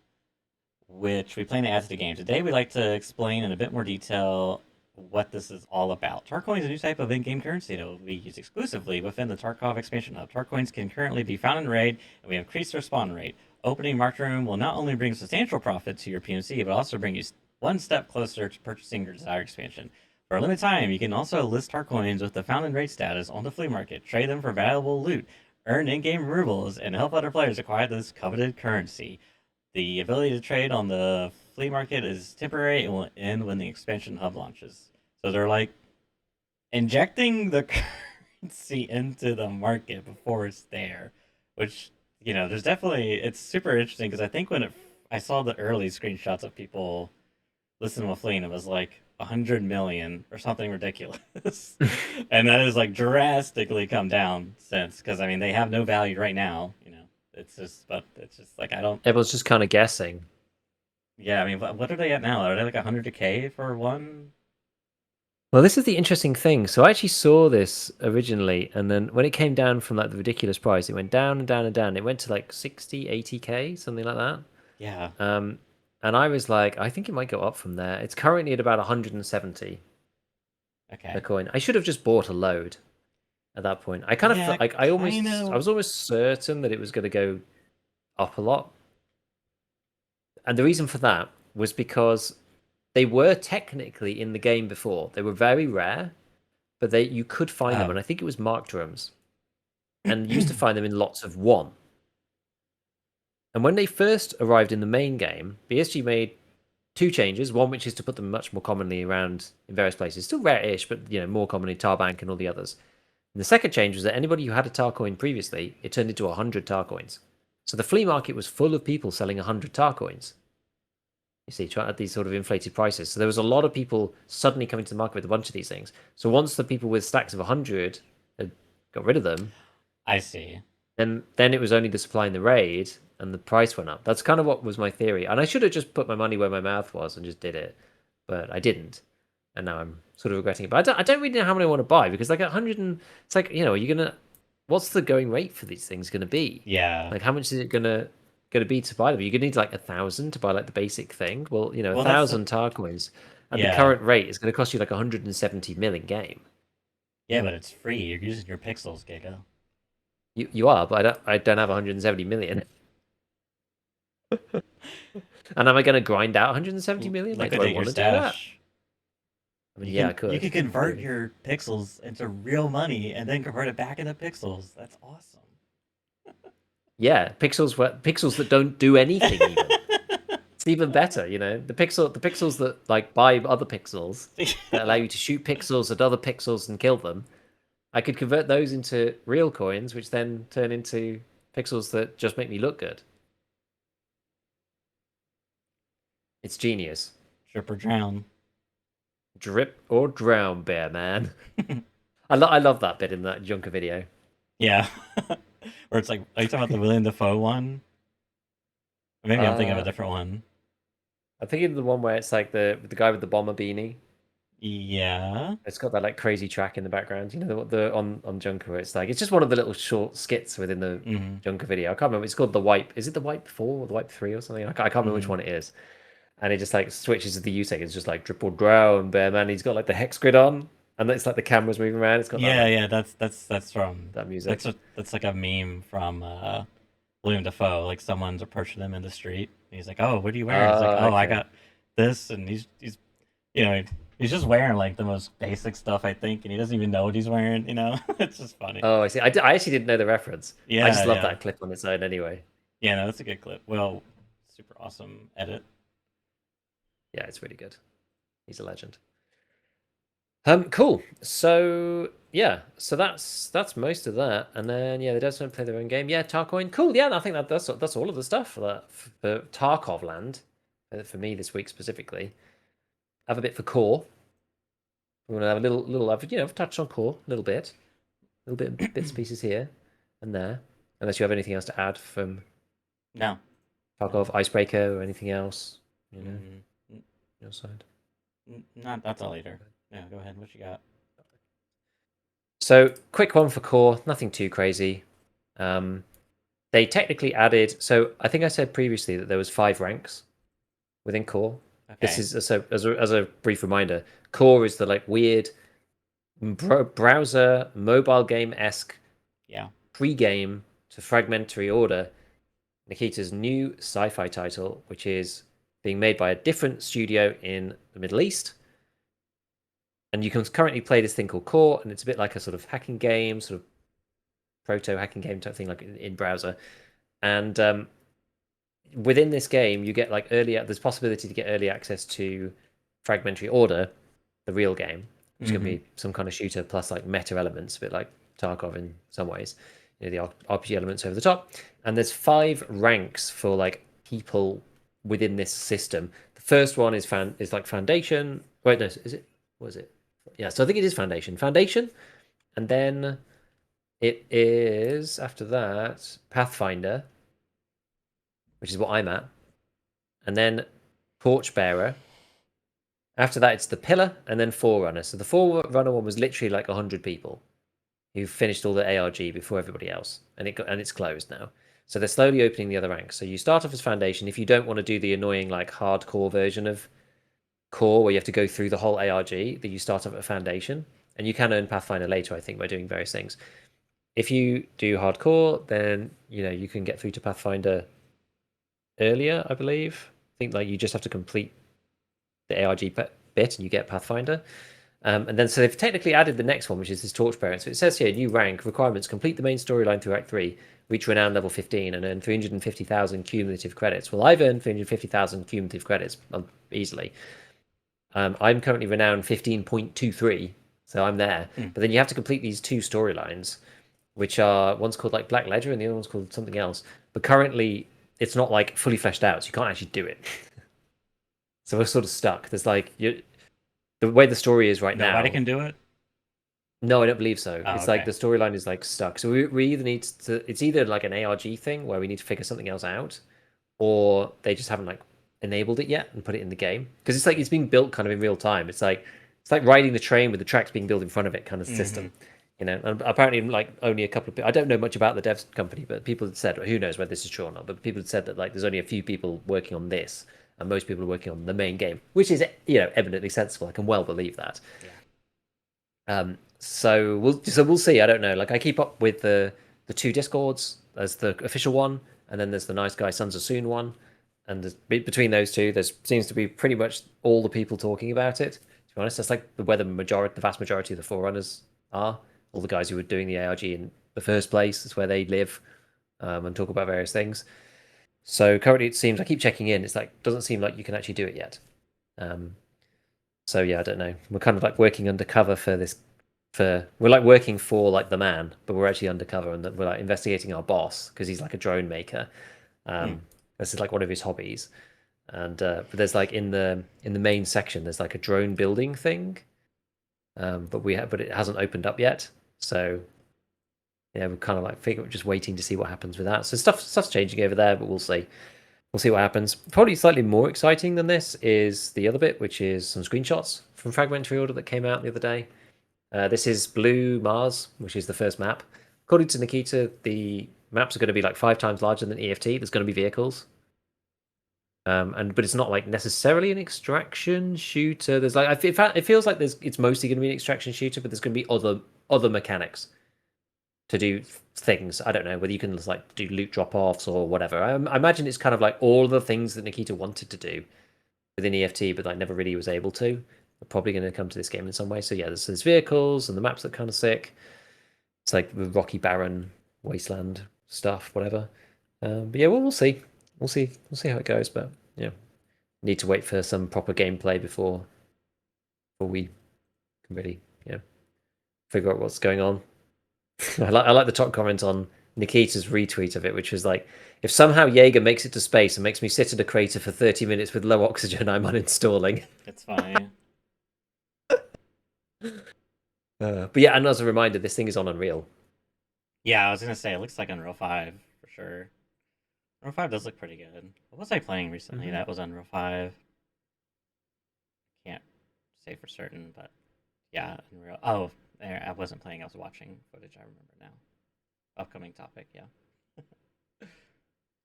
which we plan to add to the game. Today, we'd like to explain in a bit more detail what this is all about. Tarcoin is a new type of in-game currency that will be used exclusively within the Tarkov expansion hub. Tarcoins can currently be found in raid, and we have increased their spawn rate. Opening Marked Room will not only bring substantial profit to your PNC, but also bring you one step closer to purchasing your desired expansion. For a limited time, you can also list Tarcoins with the found in raid status on the flea market, trade them for valuable loot, earn in-game rubles, and help other players acquire this coveted currency. The ability to trade on the flea market is temporary and will end when the expansion hub launches. So they're like injecting the currency into the market before it's there, which there's definitely it's super interesting because I think I saw the early screenshots of people listening to Fleeing, it was like 100 million or something ridiculous, and that has like drastically come down since because I mean they have no value right now. It's just like I don't. Everyone's just kind of guessing. Yeah, I mean, what are they at now? Are they like 100K for one? Well, this is the interesting thing. So I actually saw this originally, and then when it came down from like the ridiculous price, it went down and down and down. It went to like 60, 80K, something like that. Yeah. Um, and I was like, I think it might go up from there. It's currently at about 170 per Okay. coin. I should have just bought a load at that point. I kind of Yeah, felt like kind I of. was almost certain that it was going to go up a lot. And the reason for that was because they were technically in the game before. They were very rare, but you could find them, Oh. and I think it was mark drums, and you used to find them in lots of one. And when they first arrived in the main game, BSG made two changes. One, which is to put them much more commonly around in various places, still rare-ish, but more commonly Tarbank and all the others. And the second change was that anybody who had a Tar coin previously, it turned into 100 Tar coins. So the flea market was full of people selling 100 Tar coins. You see, at these sort of inflated prices. So there was a lot of people suddenly coming to the market with a bunch of these things. So once the people with stacks of 100 had got rid of them, I see. then it was only the supply in the raid, and the price went up. That's kind of what was my theory. And I should have just put my money where my mouth was and just did it, but I didn't. And now I'm sort of regretting it. But I don't really know how many I want to buy because like 100 and it's like are you gonna what's the going rate for these things gonna be? Yeah. Like how much is it gonna be to buy them? You're gonna need like 1,000 to buy like the basic thing. Well, a Well, that's the. 1,000 tar coins, and the Yeah. current rate is gonna cost you like 170 mil in game. Yeah, but it's free. You're using your pixels, Giga. You are, but I don't have 170 million. And am I gonna grind out 170 million? Like, do I Liquidate your want to do that? stash. I mean, You yeah, can I you could. can convert Really. your pixels into real money and then convert it back into pixels. That's awesome. Yeah, pixels that don't do anything even. It's even better, the pixels that like buy other pixels that allow you to shoot pixels at other pixels and kill them. I could convert those into real coins, which then turn into pixels that just make me look good. It's genius. Trip or drown. Drip or drown, bear man. I love that bit in that Junker video. Yeah. Where it's like, are you talking about the William Dafoe one? Or maybe I'm thinking of a Uh, different one. I'm thinking of the one where it's like the guy with the bomber beanie. Yeah. It's got that like crazy track in the background. The on Junker where it's like it's just one of the little short skits within the Mm-hmm. Junker video. I can't remember. It's called the Wipe. Is it the Wipe 4 or the Wipe 3 or something? I can't remember which Mm-hmm. one it is. And it just like switches to the U-Tech. It's just like triple drown, bear man. He's got like the hex grid on, and it's like the camera's moving around. It's got that Yeah, like yeah, that's from that music. that's like a meme from William Dafoe. Like someone's approaching him in the street. And he's like, "Oh, what are you wearing?" He's like, "Oh, I Okay. got this," and he's you know he's just wearing like the most basic stuff I think, and he doesn't even know what he's wearing. It's just funny. Oh, I see. I actually didn't know the reference. I Yeah, just love yeah, that clip on its own anyway. yeah. No, that's a good clip. Well, super awesome edit. Yeah, it's really good. He's a legend. Cool. So yeah, so that's most of that, and then yeah, they don't play their own game. Yeah, Tarcoin. Cool. Yeah, I think that's all of the stuff for Tarkov land for me this week specifically. Have a bit for core. We want to have a little touch on core a little bit bits and pieces here and there. Unless you have anything else to add from No, no. Tarkov, Icebreaker, or anything else, Mm, your side. not that's all later. Yeah, go ahead. What you got? So quick one for core, nothing too crazy. They technically added. So I think I said previously that there was 5 ranks within core. This Okay. is so as a brief reminder, core is the like weird browser mobile game esque Yeah. pre-game to fragmentary order. Nikita's new sci-fi title, which is being made by a different studio in the Middle East. And you can currently play this thing called Core, and it's a bit like a sort of hacking game, sort of proto hacking game type thing, like in browser. And within this game, you get there's possibility to get early access to Fragmentary Order, the real game, which is going to be some kind of shooter plus like meta elements, a bit like Tarkov in some ways, the RPG elements over the top. And there's 5 ranks for like people within this system. The first one is like Foundation. Wait, no, is it? What is it? Yeah, so I think it is Foundation, and then it is after that Pathfinder, which is what I'm at, and then Torchbearer. After that, it's the Pillar, and then Forerunner. So the Forerunner one was literally like 100 people who finished all the ARG before everybody else, and it's closed now. So they're slowly opening the other ranks. So you start off as Foundation. If you don't want to do the annoying like hardcore version of Core, where you have to go through the whole ARG, that you start off at Foundation, and you can earn Pathfinder later, I think, by doing various things. If you do hardcore, then you can get through to Pathfinder earlier, I believe. I think like you just have to complete the ARG bit and you get Pathfinder. And then so they've technically added the next one, which is this Torchbearer. So it says here, new rank, requirements, complete the main storyline through Act 3, reach renown level 15, and earn 350,000 cumulative credits. Well, I've earned 350,000 cumulative credits easily. I'm currently renown 15.23, so I'm there. But then you have to complete these 2 storylines, which are, one's called like Black Ledger and the other one's called something else. But currently, it's not like fully fleshed out, so you can't actually do it. So we're sort of stuck. There's like the way the story is right now. Nobody can do it. No, I don't believe so. Oh, it's okay. like the storyline is like stuck. So we either need to. It's either like an ARG thing where we need to figure something else out, or they just haven't like enabled it yet and put it in the game, because it's like it's being built kind of in real time. It's like riding the train with the tracks being built in front of it kind of system. And apparently like only a couple of people, I don't know much about the dev company, but people had said, who knows whether this is true or not, but people had said that like there's only a few people working on this and most people are working on the main game, which is evidently sensible. I can well believe that. So we'll see. I don't know. Like I keep up with the 2 discords. There's the official one, and then there's the Nice Guy Sons of Soon one. And between those 2, there seems to be pretty much all the people talking about it. To be honest, that's like where the vast majority of the Forerunners are. All the guys who were doing the ARG in the first place. It's where they live and talk about various things. So currently, it seems I keep checking in. It's like doesn't seem like you can actually do it yet. So yeah, I don't know. We're kind of like working undercover for this. We're like working for like the man, but we're actually undercover, and we're like investigating our boss because he's like a drone maker. This is like one of his hobbies. And but there's like in the main section, there's like a drone building thing, but it hasn't opened up yet. So yeah, we're kind of like just waiting to see what happens with that. So stuff's changing over there, but we'll see. We'll see what happens. Probably slightly more exciting than this is the other bit, which is some screenshots from Fragmentary Order that came out the other day. This is Blue Mars, which is the first map. According to Nikita, the maps are going to be like 5 times larger than EFT. There's going to be vehicles. But it's not like necessarily an extraction shooter. There's like it feels like it's mostly going to be an extraction shooter, but there's going to be other mechanics to do things. I don't know whether you can just like do loot drop-offs or whatever. I imagine it's kind of like all the things that Nikita wanted to do within EFT, but like never really was able to. Are probably going to come to this game in some way. So yeah, there's vehicles and the maps look kind of sick. It's like the rocky barren wasteland stuff, whatever. But yeah, we'll see. We'll see how it goes. But yeah, need to wait for some proper gameplay before we can really figure out what's going on. I like the top comment on Nikita's retweet of it, which was like, if somehow Jaeger makes it to space and makes me sit in a crater for 30 minutes with low oxygen, I'm uninstalling. It's fine. But yeah, and as a reminder, this thing is on Unreal. Yeah, I was gonna say it looks like Unreal 5 for sure. Unreal 5 does look pretty good. What was I playing recently that was Unreal 5? Can't say for certain, but yeah, Unreal. Oh, I wasn't playing. I was watching footage. I remember now. Upcoming topic. Yeah.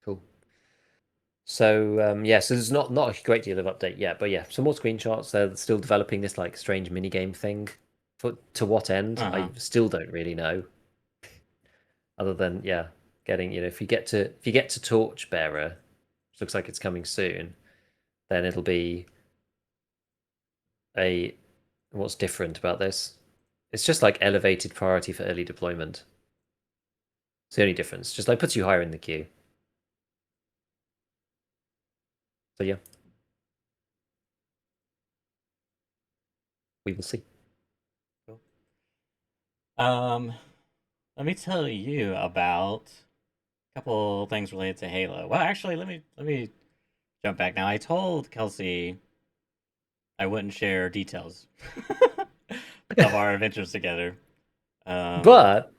Cool. So yeah, so there's not a great deal of update yet, but yeah, some more screenshots. They're still developing this like strange mini game thing. To what end? I still don't really know. Other than getting if you get to Torchbearer, which looks like it's coming soon, then it'll be what's different about this? It's just like elevated priority for early deployment. It's the only difference. Just like puts you higher in the queue. So yeah, we will see. Um, let me tell you about a couple things related to Halo. Well, actually, let me jump back now. I told Kelsey I wouldn't share details of our adventures together. Um, But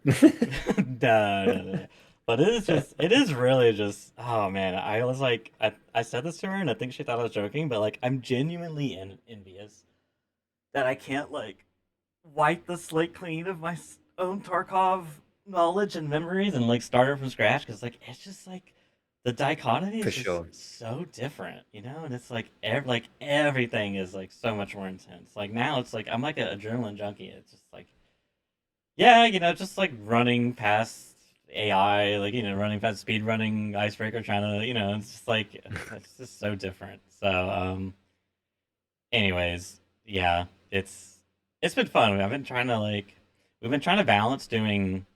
no. But it is really just, oh man, I was like, I said this to her and I think she thought I was joking, but like, I'm genuinely envious that I can't like wipe the slate clean of my own Tarkov knowledge and memories and like start it from scratch because like it's just like the dichotomy for is just sure. so different, you know, and it's like like everything is like so much more intense. Like now it's like I'm like an adrenaline junkie. It's just like yeah, you know, just like running past AI, like you know, running past speed running icebreaker, trying to you know, it's just like it's just so different. So anyways, yeah, it's been fun. I've been trying to like we've been trying to balance doing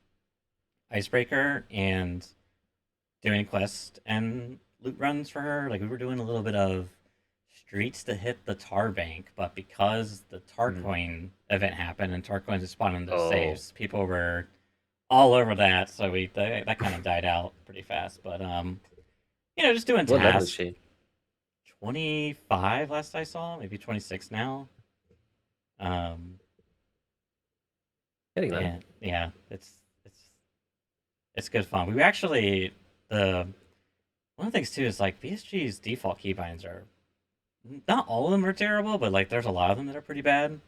icebreaker and doing quest and loot runs for her. Like we were doing a little bit of streets to hit the tar bank, but because the Mm. Tarcoin event happened and Tarcoins is spawning in those Oh, saves, people were all over that. So that kind of died out pretty fast. But you know, just doing what level is tasks. she? 25 last I saw, maybe 26 now. Um, Getting there. and yeah, it's it's good fun. We actually the one of the things too is like BSG's default keybinds are not all of them are terrible, but like there's a lot of them that are pretty bad.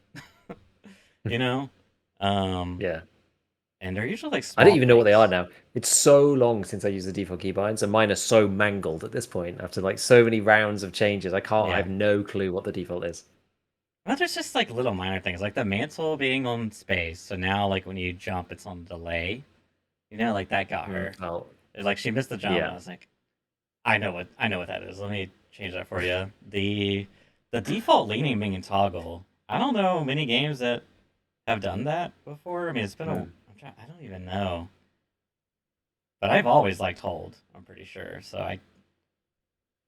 You know, um, Yeah. and they're usually like I don't small even know what they are tweaks. now. It's so long since I used the default keybinds, and mine are so mangled at this point after like so many rounds of changes. I can't. I Yeah, have no clue what the default is. well, there's just like little minor things like the mantle being on space, so now like when you jump, it's on delay. You know, like that got Mm. her. Oh, It's like she missed the jump, and I yeah. was like, I know what that is. Let me change that for you. The default leaning being toggle. I don't know many games that have done that before. I mean, it's been a. Mm. I don't even know, but I've always liked hold. I'm pretty sure. So I,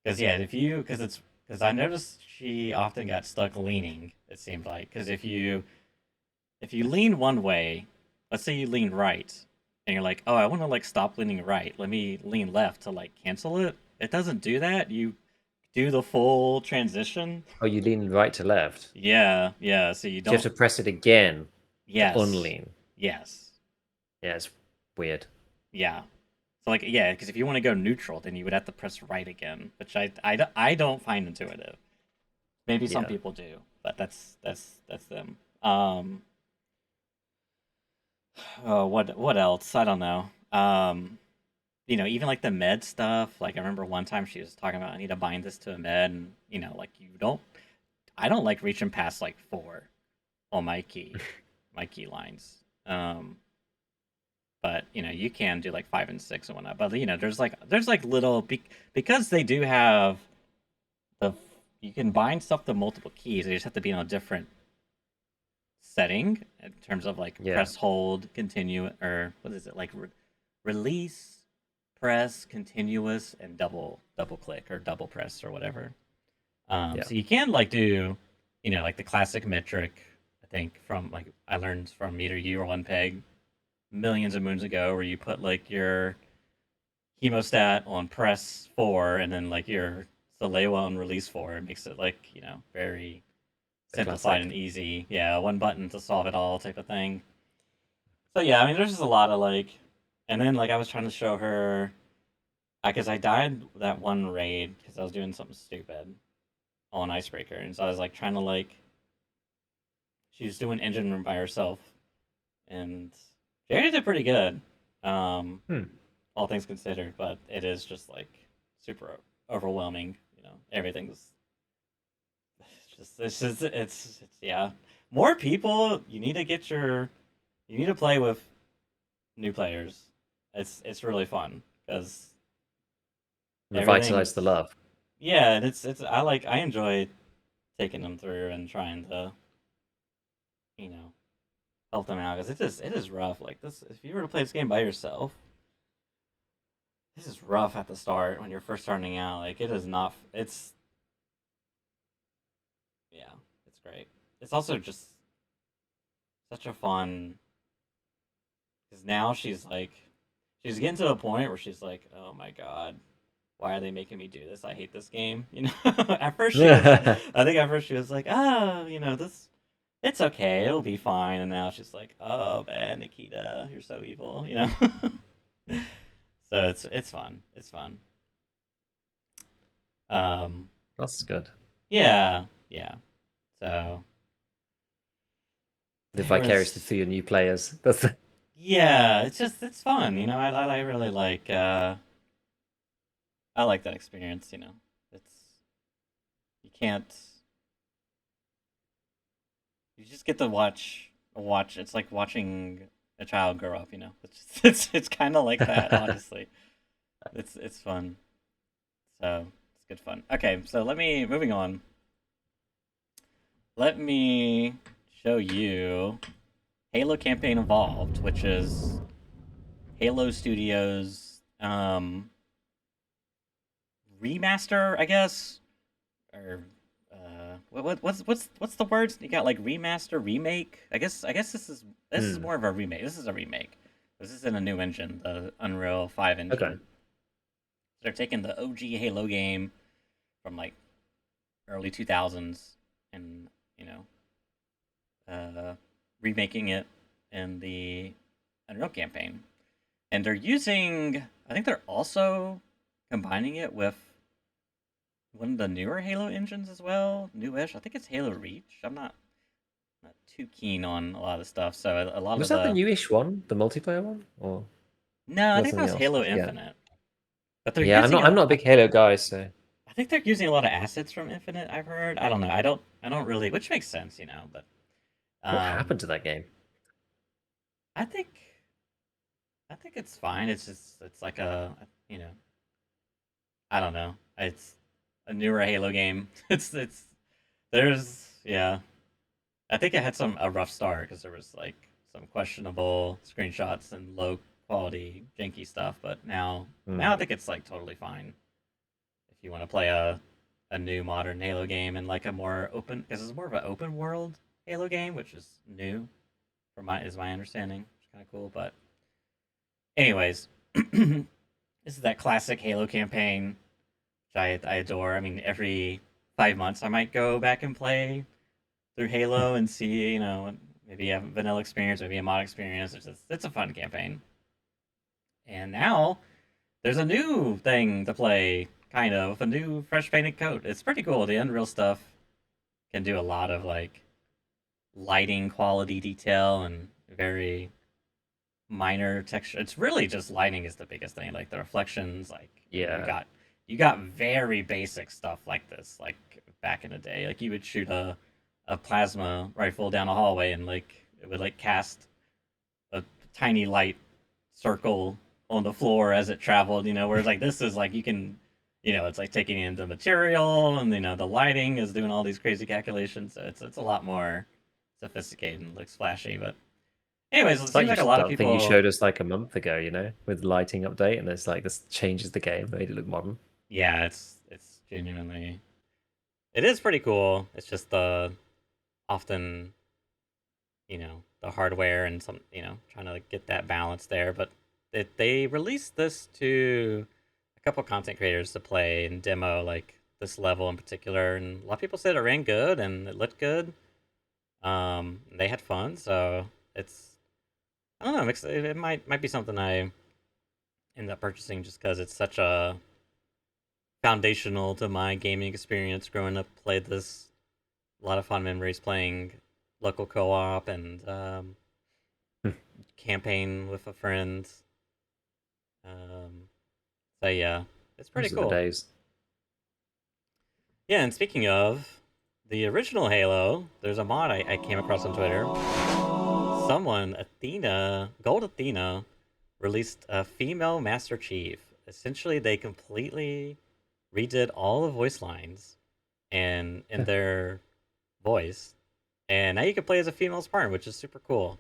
because yeah, if you, because it's, because I noticed she often got stuck leaning. It seemed like because if you lean one way, let's say you lean right, and you're like, oh, I want to like stop leaning right. Let me lean left to like cancel it. It doesn't do that. You do the full transition. Oh, you lean right to left. Yeah, yeah. So you Do you have don't. to press it again to Yes, unlean? yes, Yeah, it's weird. yeah. So like yeah, because if you want to go neutral, then you would have to press right again, which I don't find intuitive. Maybe some Yeah. people do, but that's them. Um, oh, what else? I don't know. You know, even like the med stuff. Like I remember one time she was talking about I need to bind this to a med, and you know, like you don't. I don't like reaching past like four on my key lines. But you know, you can do like five and six and whatnot. But you know, there's like little because they do have the you can bind stuff to multiple keys. They just have to be on a different setting in terms of like Yeah. press, hold, continue, or what is it like release, press, continuous, and double click or double press or whatever. Yeah. So you can like do, you know, like the classic metric. I think from like I learned from Meter U or One Peg millions of moons ago, where you put like your hemostat on press four and then like your Salewa on release four. It makes it like you know very The simplified classic. and easy. Yeah, one button to solve it all type of thing. So yeah, I mean, there's just a lot of like, and then like I was trying to show her, because I died that one raid because I was doing something stupid on Icebreaker, and so I was like trying to like, she was doing engine room by herself, and Jerry did pretty good, um, Hmm. all things considered, but it is just like super overwhelming. You know, everything's it's yeah. More people, you need to get your, you need to play with new players. It's really fun because Revitalize the everything's love. yeah, and it's I enjoy taking them through and trying to you know help them out because it is rough. Like this, if you were to play this game by yourself, this is rough at the start when you're first starting out. Like it is not. It's yeah, it's great. It's also just such a fun. because now she's like, she's getting to a point where she's like, oh my god, why are they making me do this? I hate this game. You know, at first she was, I think at first she was like, oh, this, it's okay, it'll be fine. And now she's like, oh man, Nikita, you're so evil. So it's fun. It's fun. Um, That's good. yeah, yeah. So Live there vicariously was, through your new players. That's yeah, it's fun. I really like I like that experience. It's you can't you just get to watch. It's like watching a child grow up. It's kind of like that. Honestly, it's fun. So it's good fun. Okay, so moving on. Let me show you Halo Campaign Evolved, which is Halo Studios remaster, I guess, or what's the words? You got like remaster, remake. I guess this is Hmm. more of a remake. This is a remake. This is in a new engine, the Unreal 5 Okay. engine. They're taking the OG Halo game from like early 2000s and uh, remaking it in the Unreal campaign. And they're using, I think they're also combining it with one of the newer Halo engines as well, newish. I think it's Halo Reach. I'm not too keen on a lot of the stuff. So a lot Was of that the the newish one, the multiplayer one, or no, I was think that something was else? I Halo forget. Infinite. But they're Yeah, using I'm not a I big Halo guy, so think they're using a lot of assets from Infinite. I've heard. I don't know. I don't really, which makes sense, But what um, happened to that game? I think I think it's fine. It's like you know I don't know. It's a newer Halo game. It's there's yeah. I think it had a rough start because there was like some questionable screenshots and low quality janky stuff. But now Hmm. I think it's like totally fine if you want to play a new modern Halo game and like a more open, because it's more of an open world Halo game, which is new from my understanding. It's kind of cool. But anyways, this is that classic Halo campaign, which I adore. I mean, every 5 months I might go back and play through Halo and see, maybe a vanilla experience, maybe a mod experience. It's a fun campaign. And now there's a new thing to play, kind of a new fresh painted coat. It's pretty cool. The Unreal stuff can do a lot of like lighting quality detail and very minor texture. It's really just lighting is the biggest thing. Like the reflections, like Yeah. you got very basic stuff like this, like back in the day. Like you would shoot a plasma rifle down a hallway and like it would like cast a tiny light circle on the floor as it traveled, whereas like this is like you can it's like taking in the material and the lighting is doing all these crazy calculations. So it's a lot more sophisticated and looks flashy. But anyways, it It's like seems like a lot of that thing you people. showed us like a month ago, with the lighting update, and it's like this changes the game, made it look modern. Yeah, it's genuinely, it is pretty cool. It's just the often the hardware and some trying to get that balance there. But they released this to a couple content creators to play and demo like this level in particular, and a lot of people said it ran good and it looked good. They had fun, so it's, I don't know, it might be something I end up purchasing just because it's such a foundational to my gaming experience growing up. Played this, a lot of fun memories playing local co-op and campaign with a friend. Um, so yeah, it's pretty Those are the cool. days. Yeah, and speaking of the original Halo, there's a mod I came across on Twitter. Someone, Athena, Gold Athena, released a female Master Chief. Essentially, they completely redid all the voice lines and in their voice, and now you can play as a female Spartan, which is super cool.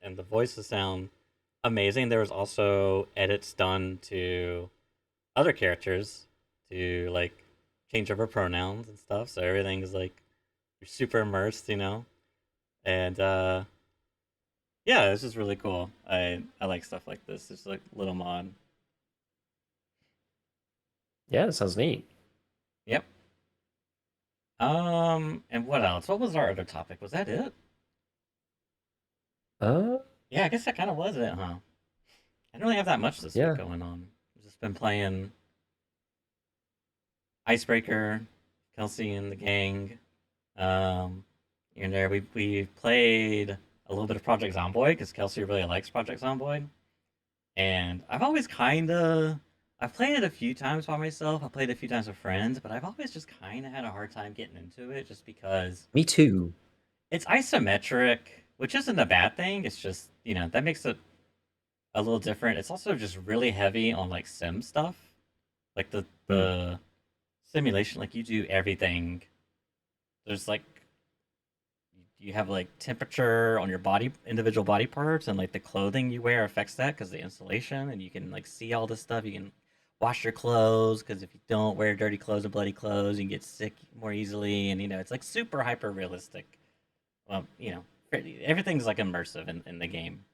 And the voices sound amazing. There was also edits done to other characters to like change over pronouns and stuff, so everything is like you're super immersed, and Yeah, it's just really cool. I like stuff like this. It's like little mod. Yeah, that sounds neat. Yep. And what else? What was our other topic? Was that it? Uh, Yeah, I guess that kind of was it, huh? I didn't really have that much this week yeah. going on. I've just been playing IceBreaker, Kelsey and the gang. Um, here and there. We played a little bit of Project Zomboid because Kelsey really likes Project Zomboid, and I've played it a few times by myself. I played it a few times with friends, but I've always just kind of had a hard time getting into it, just because Me too. it's isometric, which isn't a bad thing. It's just that makes it a little different. It's also just really heavy on like sim stuff, like Hmm. the simulation. Like you do everything. There's like you have like temperature on your body, individual body parts, and like the clothing you wear affects that because the insulation, and you can like see all this stuff. You can wash your clothes because if you don't wear dirty clothes or bloody clothes, you can get sick more easily, and it's like super hyper realistic. Well, everything's like immersive in the game.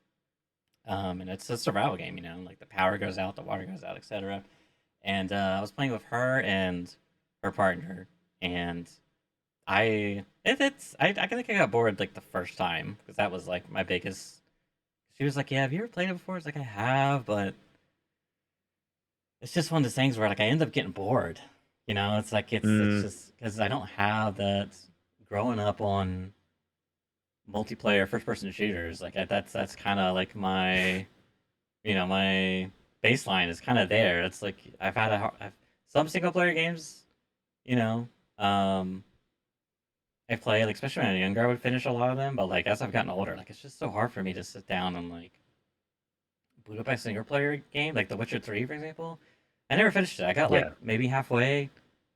And it's a survival game, like the power goes out, the water goes out, etc. And I was playing with her and her partner, and I think I got bored like the first time because that was like my biggest. She was like, "Yeah, have you ever played it before?" It's like I have, but it's just one of those things where like I end up getting bored. It's like it's Mm, just because I don't have that growing up on multiplayer first person shooters. Like that's kind of like my baseline is kind of there. It's like some single player games, you know. Um, I play like especially when I was younger, I would finish a lot of them. But like as I've gotten older, like it's just so hard for me to sit down and like boot up a single player game, like The Witcher 3, for example. I never finished it. I got like yeah. maybe halfway,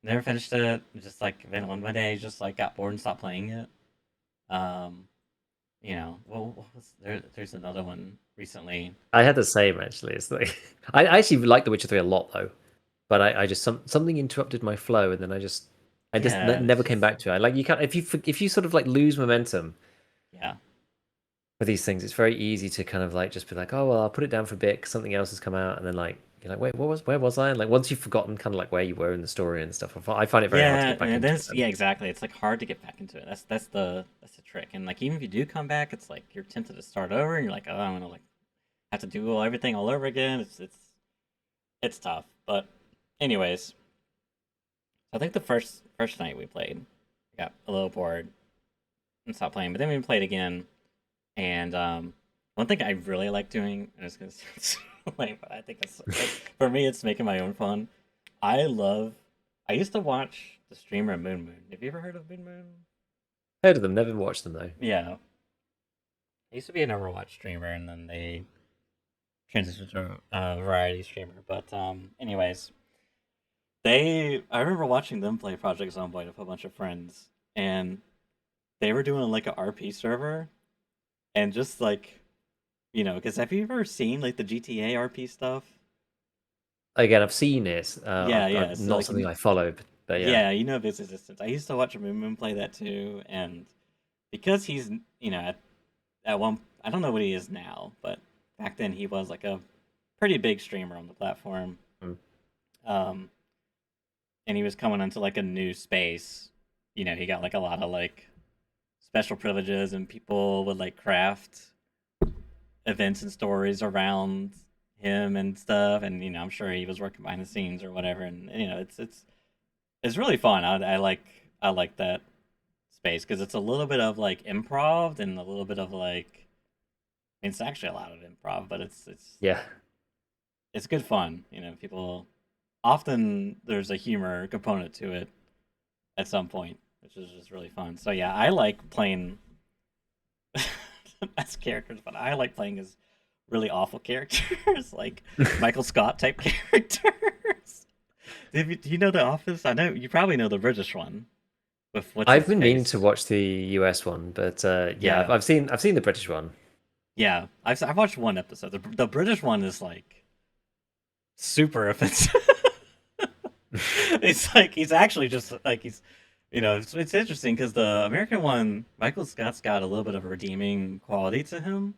never finished it. Just like then one day, just like got bored and stopped playing it. Um, well, what was there? There's another one recently. I had the same actually. It's like I actually like The Witcher 3 a lot though, but I just something interrupted my flow, and then Yeah, it's never came just back to it. Like you can't if you sort of like lose momentum yeah, with these things, it's very easy to kind of like just be like, oh well, I'll put it down for a bit 'cause something else has come out, and then like you're like, wait, where was I? And like once you've forgotten kind of like where you were in the story and stuff, I find it very hard to yeah, get back and into then it. yeah, exactly. It's like hard to get back into it. That's the trick. And like even if you do come back, it's like you're tempted to start over, and you're like, oh, I'm gonna like have to do everything all over again. It's tough. But anyways, I think the first night we played, we got a little bored and stopped playing. But then we played again, and one thing I really like doing, and it's gonna sound so lame, but I think for me, it's making my own fun. I love. I used to watch the streamer Moon Moon. Have you ever heard of Moon Moon? Heard of them, never watched them though. Yeah, I used to be an Overwatch streamer, and then they transitioned to a variety streamer. But anyways, I remember watching them play Project Zomboid with a bunch of friends, and they were doing like a RP server, and just like because have you ever seen like the GTA RP stuff? Again, I've seen it. Yeah, yeah. So Not like, something I follow, but yeah. yeah, of his existence. I used to watch Moon Moon play that too, and because he's at one, I don't know what he is now, but back then he was like a pretty big streamer on the platform. Mm. Um, and he was coming into like a new space. He got like a lot of like special privileges, and people would like craft events and stories around him and stuff. And I'm sure he was working behind the scenes or whatever. And it's really fun. I like that space because it's a little bit of like improv and a little bit of like it's actually a lot of improv, but Yeah. it's good fun. People often there's a humor component to it at some point, which is just really fun. So yeah, I like playing as characters, but I like playing as really awful characters, like Michael Scott type characters. Do you know The Office? I know you probably know the British one with what's I've his been meaning to face. watch the US one, but yeah, Yeah, I've seen the British one. yeah. I've watched one episode. The British one is like super offensive. It's like he's actually just like it's interesting because the American one, Michael Scott's got a little bit of a redeeming quality to him.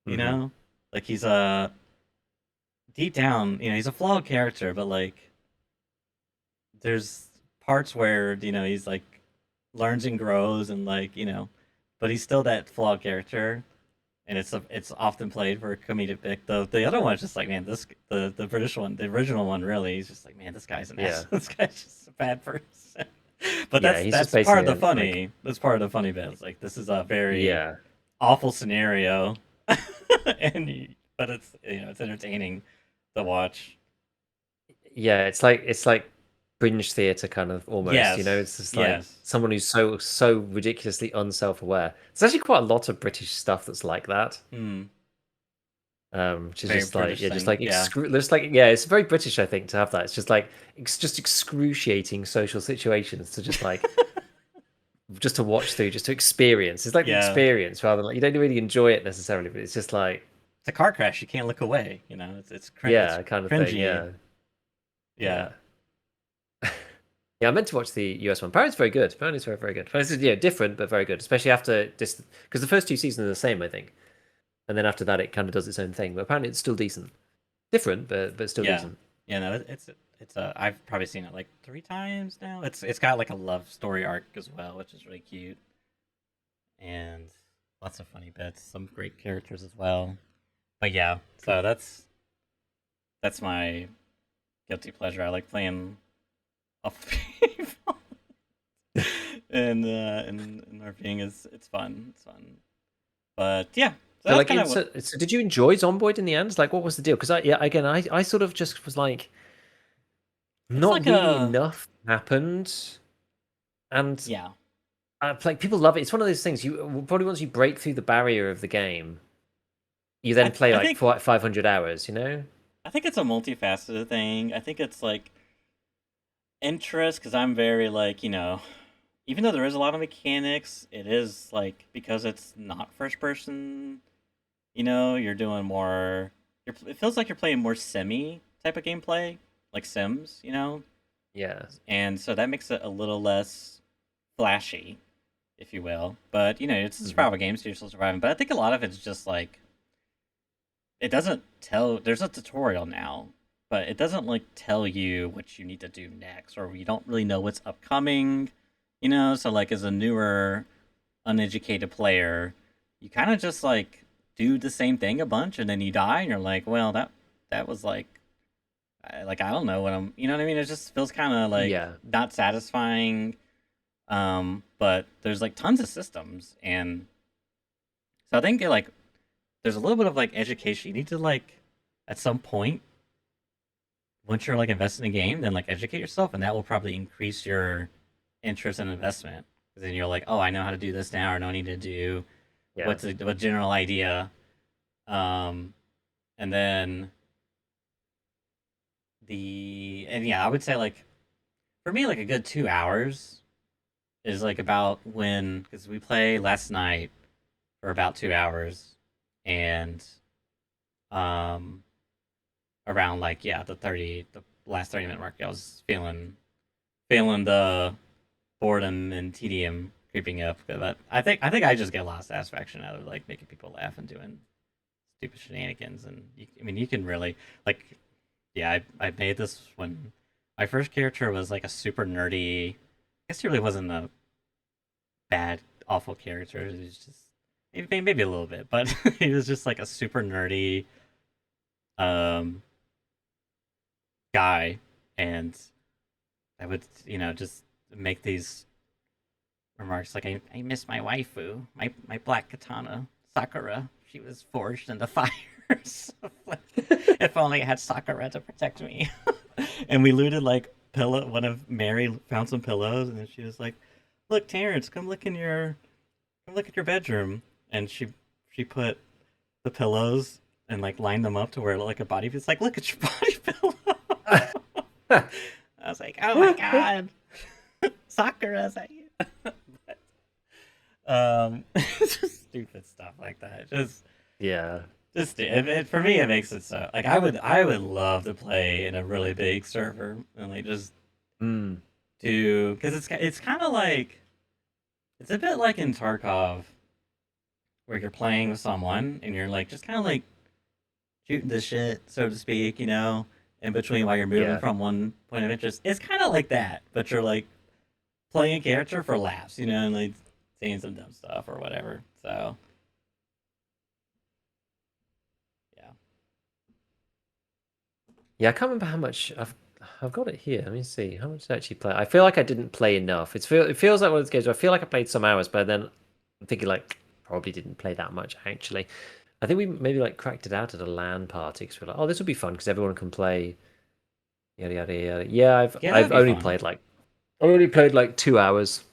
You Hmm. know, like he's a deep down, he's a flawed character, but like there's parts where he's like learns and grows and like but he's still that flawed character, and it's often played for a comedic bit. The other one is just like, man, the British one, the original one, really, he's just like, man, this guy's an ass. Yeah, This guy's just a bad person. But yeah. that's He's just that's part basically of the like, funny. That's part of the funny bit. It's like this is a very yeah, awful scenario, but it's it's entertaining to watch. yeah. It's like fringe theater kind of almost. Yes, It's just like yes, someone who's so ridiculously unself-aware. There's actually quite a lot of British stuff that's like that. hmm. Which is Very just like British yeah, just thing. like Yeah, just like yeah, it's very British, I think, to have that. It's just like just excruciating social situations to just to watch through, just to experience. It's like the yeah. experience rather than like you don't really enjoy it necessarily, but it's just like It's a car crash. You can't look away. It's yeah, kind of thing. cringy. Yeah, Yeah. yeah. Yeah, I meant to watch the US one. Apparently, it's very good. Apparently, it's very, very good. Apparently, it's, different but very good, especially after this because the first two seasons are the same, I think, and then after that, it kind of does its own thing. But apparently, it's still decent. Different, but still Yeah, decent. yeah. No, it's a. I've probably seen it like 3 times now. It's got like a love story arc as well, which is really cute, and lots of funny bits. Some great characters as well. But yeah, so that's my guilty pleasure. I like playing off the people, and RPing is it's fun. It's fun. But yeah, so So that's like, kind of what. so did you enjoy Zomboid in the end? Like, what was the deal? Because I sort of just was like, It's not like really a enough happened, and yeah. like people love it. It's one of those things. You probably once you break through the barrier of the game, you then play I like think 500 hours. I think it's a multifaceted thing. I think it's like interest because I'm very like even though there is a lot of mechanics, it is like because it's not first person. You're doing more. It feels like you're playing more semi type of gameplay, like Sims. Yeah. And so that makes it a little less flashy, if you will. But it's a Hmm. survival game, so you're still surviving. But I think a lot of it's just like it doesn't tell. There's a tutorial now, but it doesn't like tell you what you need to do next, or you don't really know what's upcoming. So like as a newer, uneducated player, you kind of just like do the same thing a bunch, and then you die, and you're like, well, that was like, I don't know what I'm. You know what I mean? It just feels kind of like Yeah. not satisfying. But there's like tons of systems, and so I think like there's a little bit of like education. You need to like at some point once you're like investing in a game, then like educate yourself, and that will probably increase your interest and investment. Because then you're like, oh, I know how to do this now, or no I need to do Yeah. what general idea. Um, and then and yeah, I would say like for me like a good 2 hours is like about when because we play last night for about 2 hours and um around like yeah the last 30-minute mark I was feeling the boredom and tedium creeping up. But I think I just get a lot of satisfaction out of like making people laugh and doing stupid shenanigans. And I mean, you can really like, yeah, I made this when my first character was like a super nerdy. I guess he really wasn't a bad, awful character. He was just maybe a little bit, but he was just like a super nerdy um guy, and I would just make these remarks like I miss my waifu, my black katana, Sakura. She was forged in the fire. So, like, if only I had Sakura to protect me. And we looted like pillow. One of Mary found some pillows, and then she was like, "Look, Terrence, come look at your bedroom." And she put the pillows and like lined them up to where it looked like a body. It's like, look at your body pillow. I was like, oh my god, Sakura's at you. Just stupid stuff like that. Yeah. Just for me, it makes it so like I would love to play in a really big server and like just Mm. do because it's kind of like it's a bit like in Tarkov where you're playing with someone and you're like just kind of like shooting the shit, so to speak, in between while you're moving Yeah. from one point of interest. It's kind of like that, but you're like playing a character for laughs, and like saying some dumb stuff or whatever. So yeah, Yeah, I can't remember how much I've got it here. Let me see. How much did I actually play? I feel like I didn't play enough. It feels like one of those games where I feel like I played some hours, but then I'm thinking like probably didn't play that much actually. I think we maybe like cracked it out at a LAN party because we're like, oh, this would be fun because everyone can play. Yada yada yada. Yeah, I've yeah, that'd I've be only fun. played like I only played like 2 hours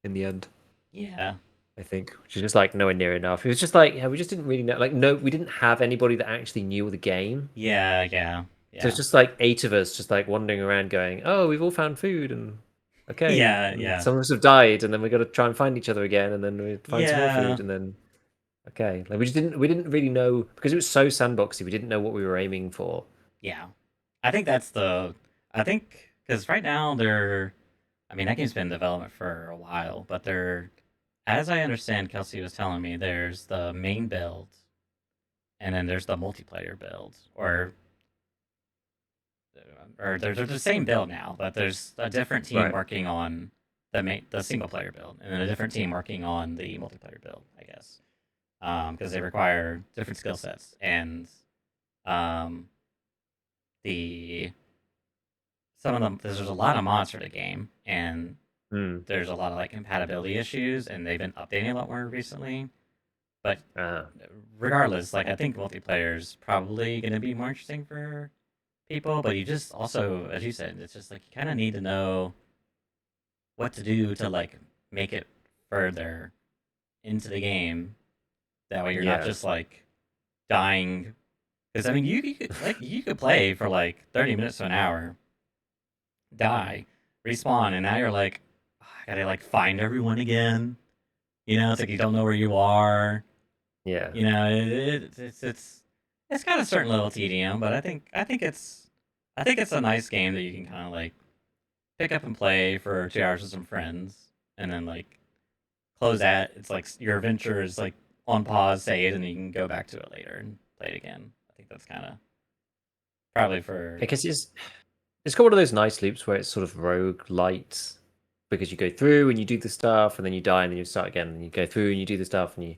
in the end. Yeah, I think, which is just like nowhere near enough. It was just like, yeah, we just didn't really know. Like, no, we didn't have anybody that actually knew the game. yeah, yeah, So it's yeah, just like 8 of us just like wandering around going, oh, we've all found food and okay. yeah, And yeah, some of us have died and then we got to try and find each other again and then we find some more yeah, food and then okay. Like we didn't really know because it was so sandboxy. We didn't know what we were aiming for. yeah. I think that's the. I think because right now they're. I mean, that game's been in development for a while, but they're. As I understand, Kelsey was telling me, there's the main build, and then there's the multiplayer build, or they're the same build now, but there's a different team Right. working on the single player build, and then a different team working on the multiplayer build, I guess, because they require different skill sets, and um, the some of them there's a lot of mods for the game, and Hmm. there's a lot of like compatibility issues, and they've been updating a lot more recently. But Ah. regardless, like I think multiplayer is probably going to be more interesting for people. But you just also, as you said, it's just like you kind of need to know what to do to like make it further into the game. That way, you're not Yeah. just like dying. Because I mean, you could play for like 30 minutes to an hour, die, respawn, and now you're like, "Ah, I gotta like find everyone again. It's like you don't know where you are. Yeah. It's got a certain level of tedium, but I think it's a nice game that you can kind of like pick up and play for 2 hours with some friends, and then like close that. It's like your adventure is like on pause, save, and then you can go back to it later and play it again. I think that's kind of probably for. I guess it's got one of those nice loops where it's sort of rogue light because you go through and you do the stuff and then you die and then you start again and you go through and you do the stuff and you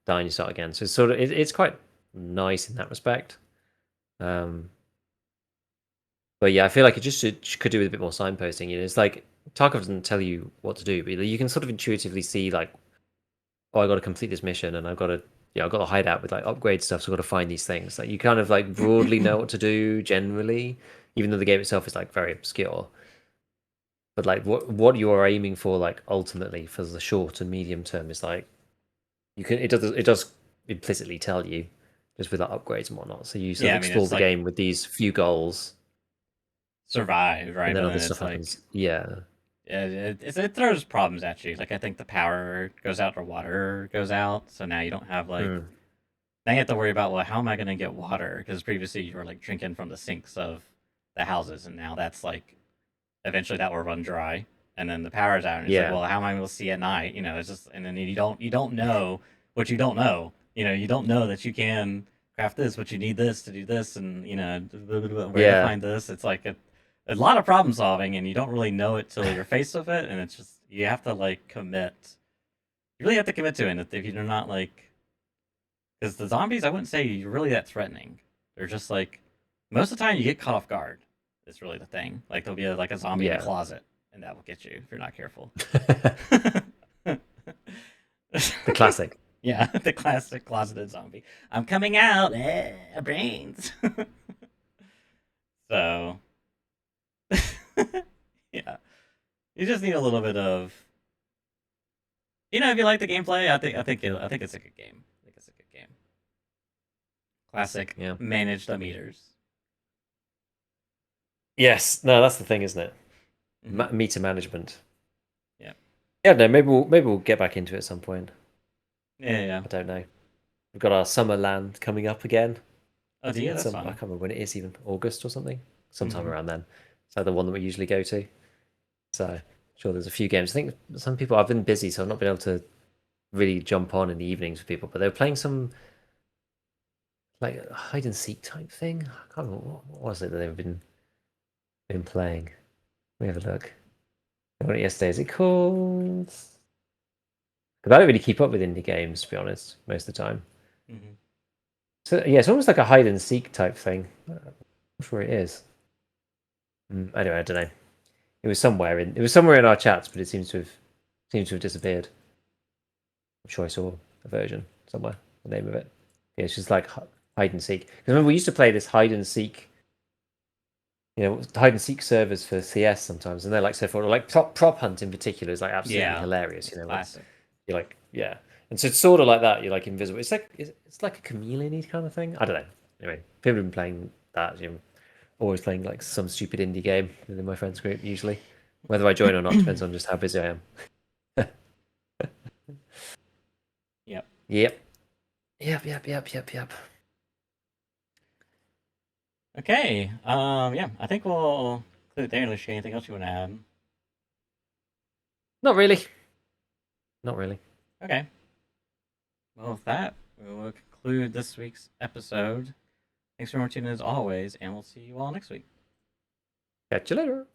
die and you start again. So it's sort of it's quite nice in that respect. Um, but yeah, I feel like it just could do with a bit more signposting. It's like Tarkov doesn't tell you what to do, but you can sort of intuitively see like, oh, I got to complete this mission and I've got to hide out with like upgrade stuff, so I've got to find these things. Like you kind of like broadly know what to do generally, even though the game itself is like very obscure. But like what you are aiming for, like ultimately for the short and medium term, is like it does implicitly tell you just with like upgrades and whatnot. So you sort Yeah, of I mean explore it's the like game with these few goals, survive, and right? then But other then stuff it's like happens. Yeah, it throws problems at you. Like I think the power goes out or water goes out, so now you don't have like mm. now you have to worry about, well, how am I going to get water? Because previously you were like drinking from the sinks of the houses, and now that's like eventually that will run dry, and then the power's out, and it's like, Yeah, well, how am I going to see at night? It's just, and then you don't know what you don't know. You don't know that you can craft this, but you need this to do this, and where to yeah, find this. It's like a lot of problem solving, and you don't really know it till you're faced with it, and it's just you have to like commit. You really have to commit to it if you're not like because the zombies, I wouldn't say you're really that threatening. They're just like most of the time you get caught off guard. Is really the thing. Like there'll be like a zombie in a yeah. closet, and that will get you if you're not careful. The classic. Yeah, the classic closeted zombie. I'm coming out. Brains. So yeah, you just need a little bit of if you like the gameplay. I think it's a good game. I think it's a good game. Classic Yeah. manage the meters. Yes. No, that's the thing, isn't it? Mm-hmm. Meter management. Yeah. Yeah. No. Maybe we'll get back into it at some point. Yeah, yeah. I don't know. We've got our summer land coming up again. Oh, yeah, that's I fun. can't remember when it is, even August or something, sometime Mm-hmm. around then. So the one that we usually go to. So sure, there's a few games. I think some people I've been busy, so I've not been able to really jump on in the evenings with people, but they were playing some like hide and seek type thing. I can't remember what was it that they've been playing. Let me have a look. I got it yesterday. Is it called? Because I don't really keep up with indie games, to be honest, most of the time. Mm-hmm. So yeah, it's almost like a hide and seek type thing. I'm not sure it is. Anyway, I don't know. It was somewhere in our chats, but it seems to have disappeared. I'm sure I saw a version somewhere. The name of it. Yeah, it's just like hide and seek. Because remember, we used to play this hide and seek. Hide and seek servers for CS sometimes, and they're like so far. Like prop hunt in particular is like absolutely Yeah, hilarious. it's classic. You're like, yeah, and so it's sort of like that. You're like invisible. It's like a chameleon kind of thing. I don't know. Anyway, people have been playing that. Always playing like some stupid indie game within my friends group. Usually, whether I join or not depends on just how busy I am. Yep. Yep. Yep. Okay. Yeah, I think we'll conclude it there unless you anything else you want to add. Not really. Not really. Okay. Well, with that, we will conclude this week's episode. Thanks for watching as always, and we'll see you all next week. Catch you later.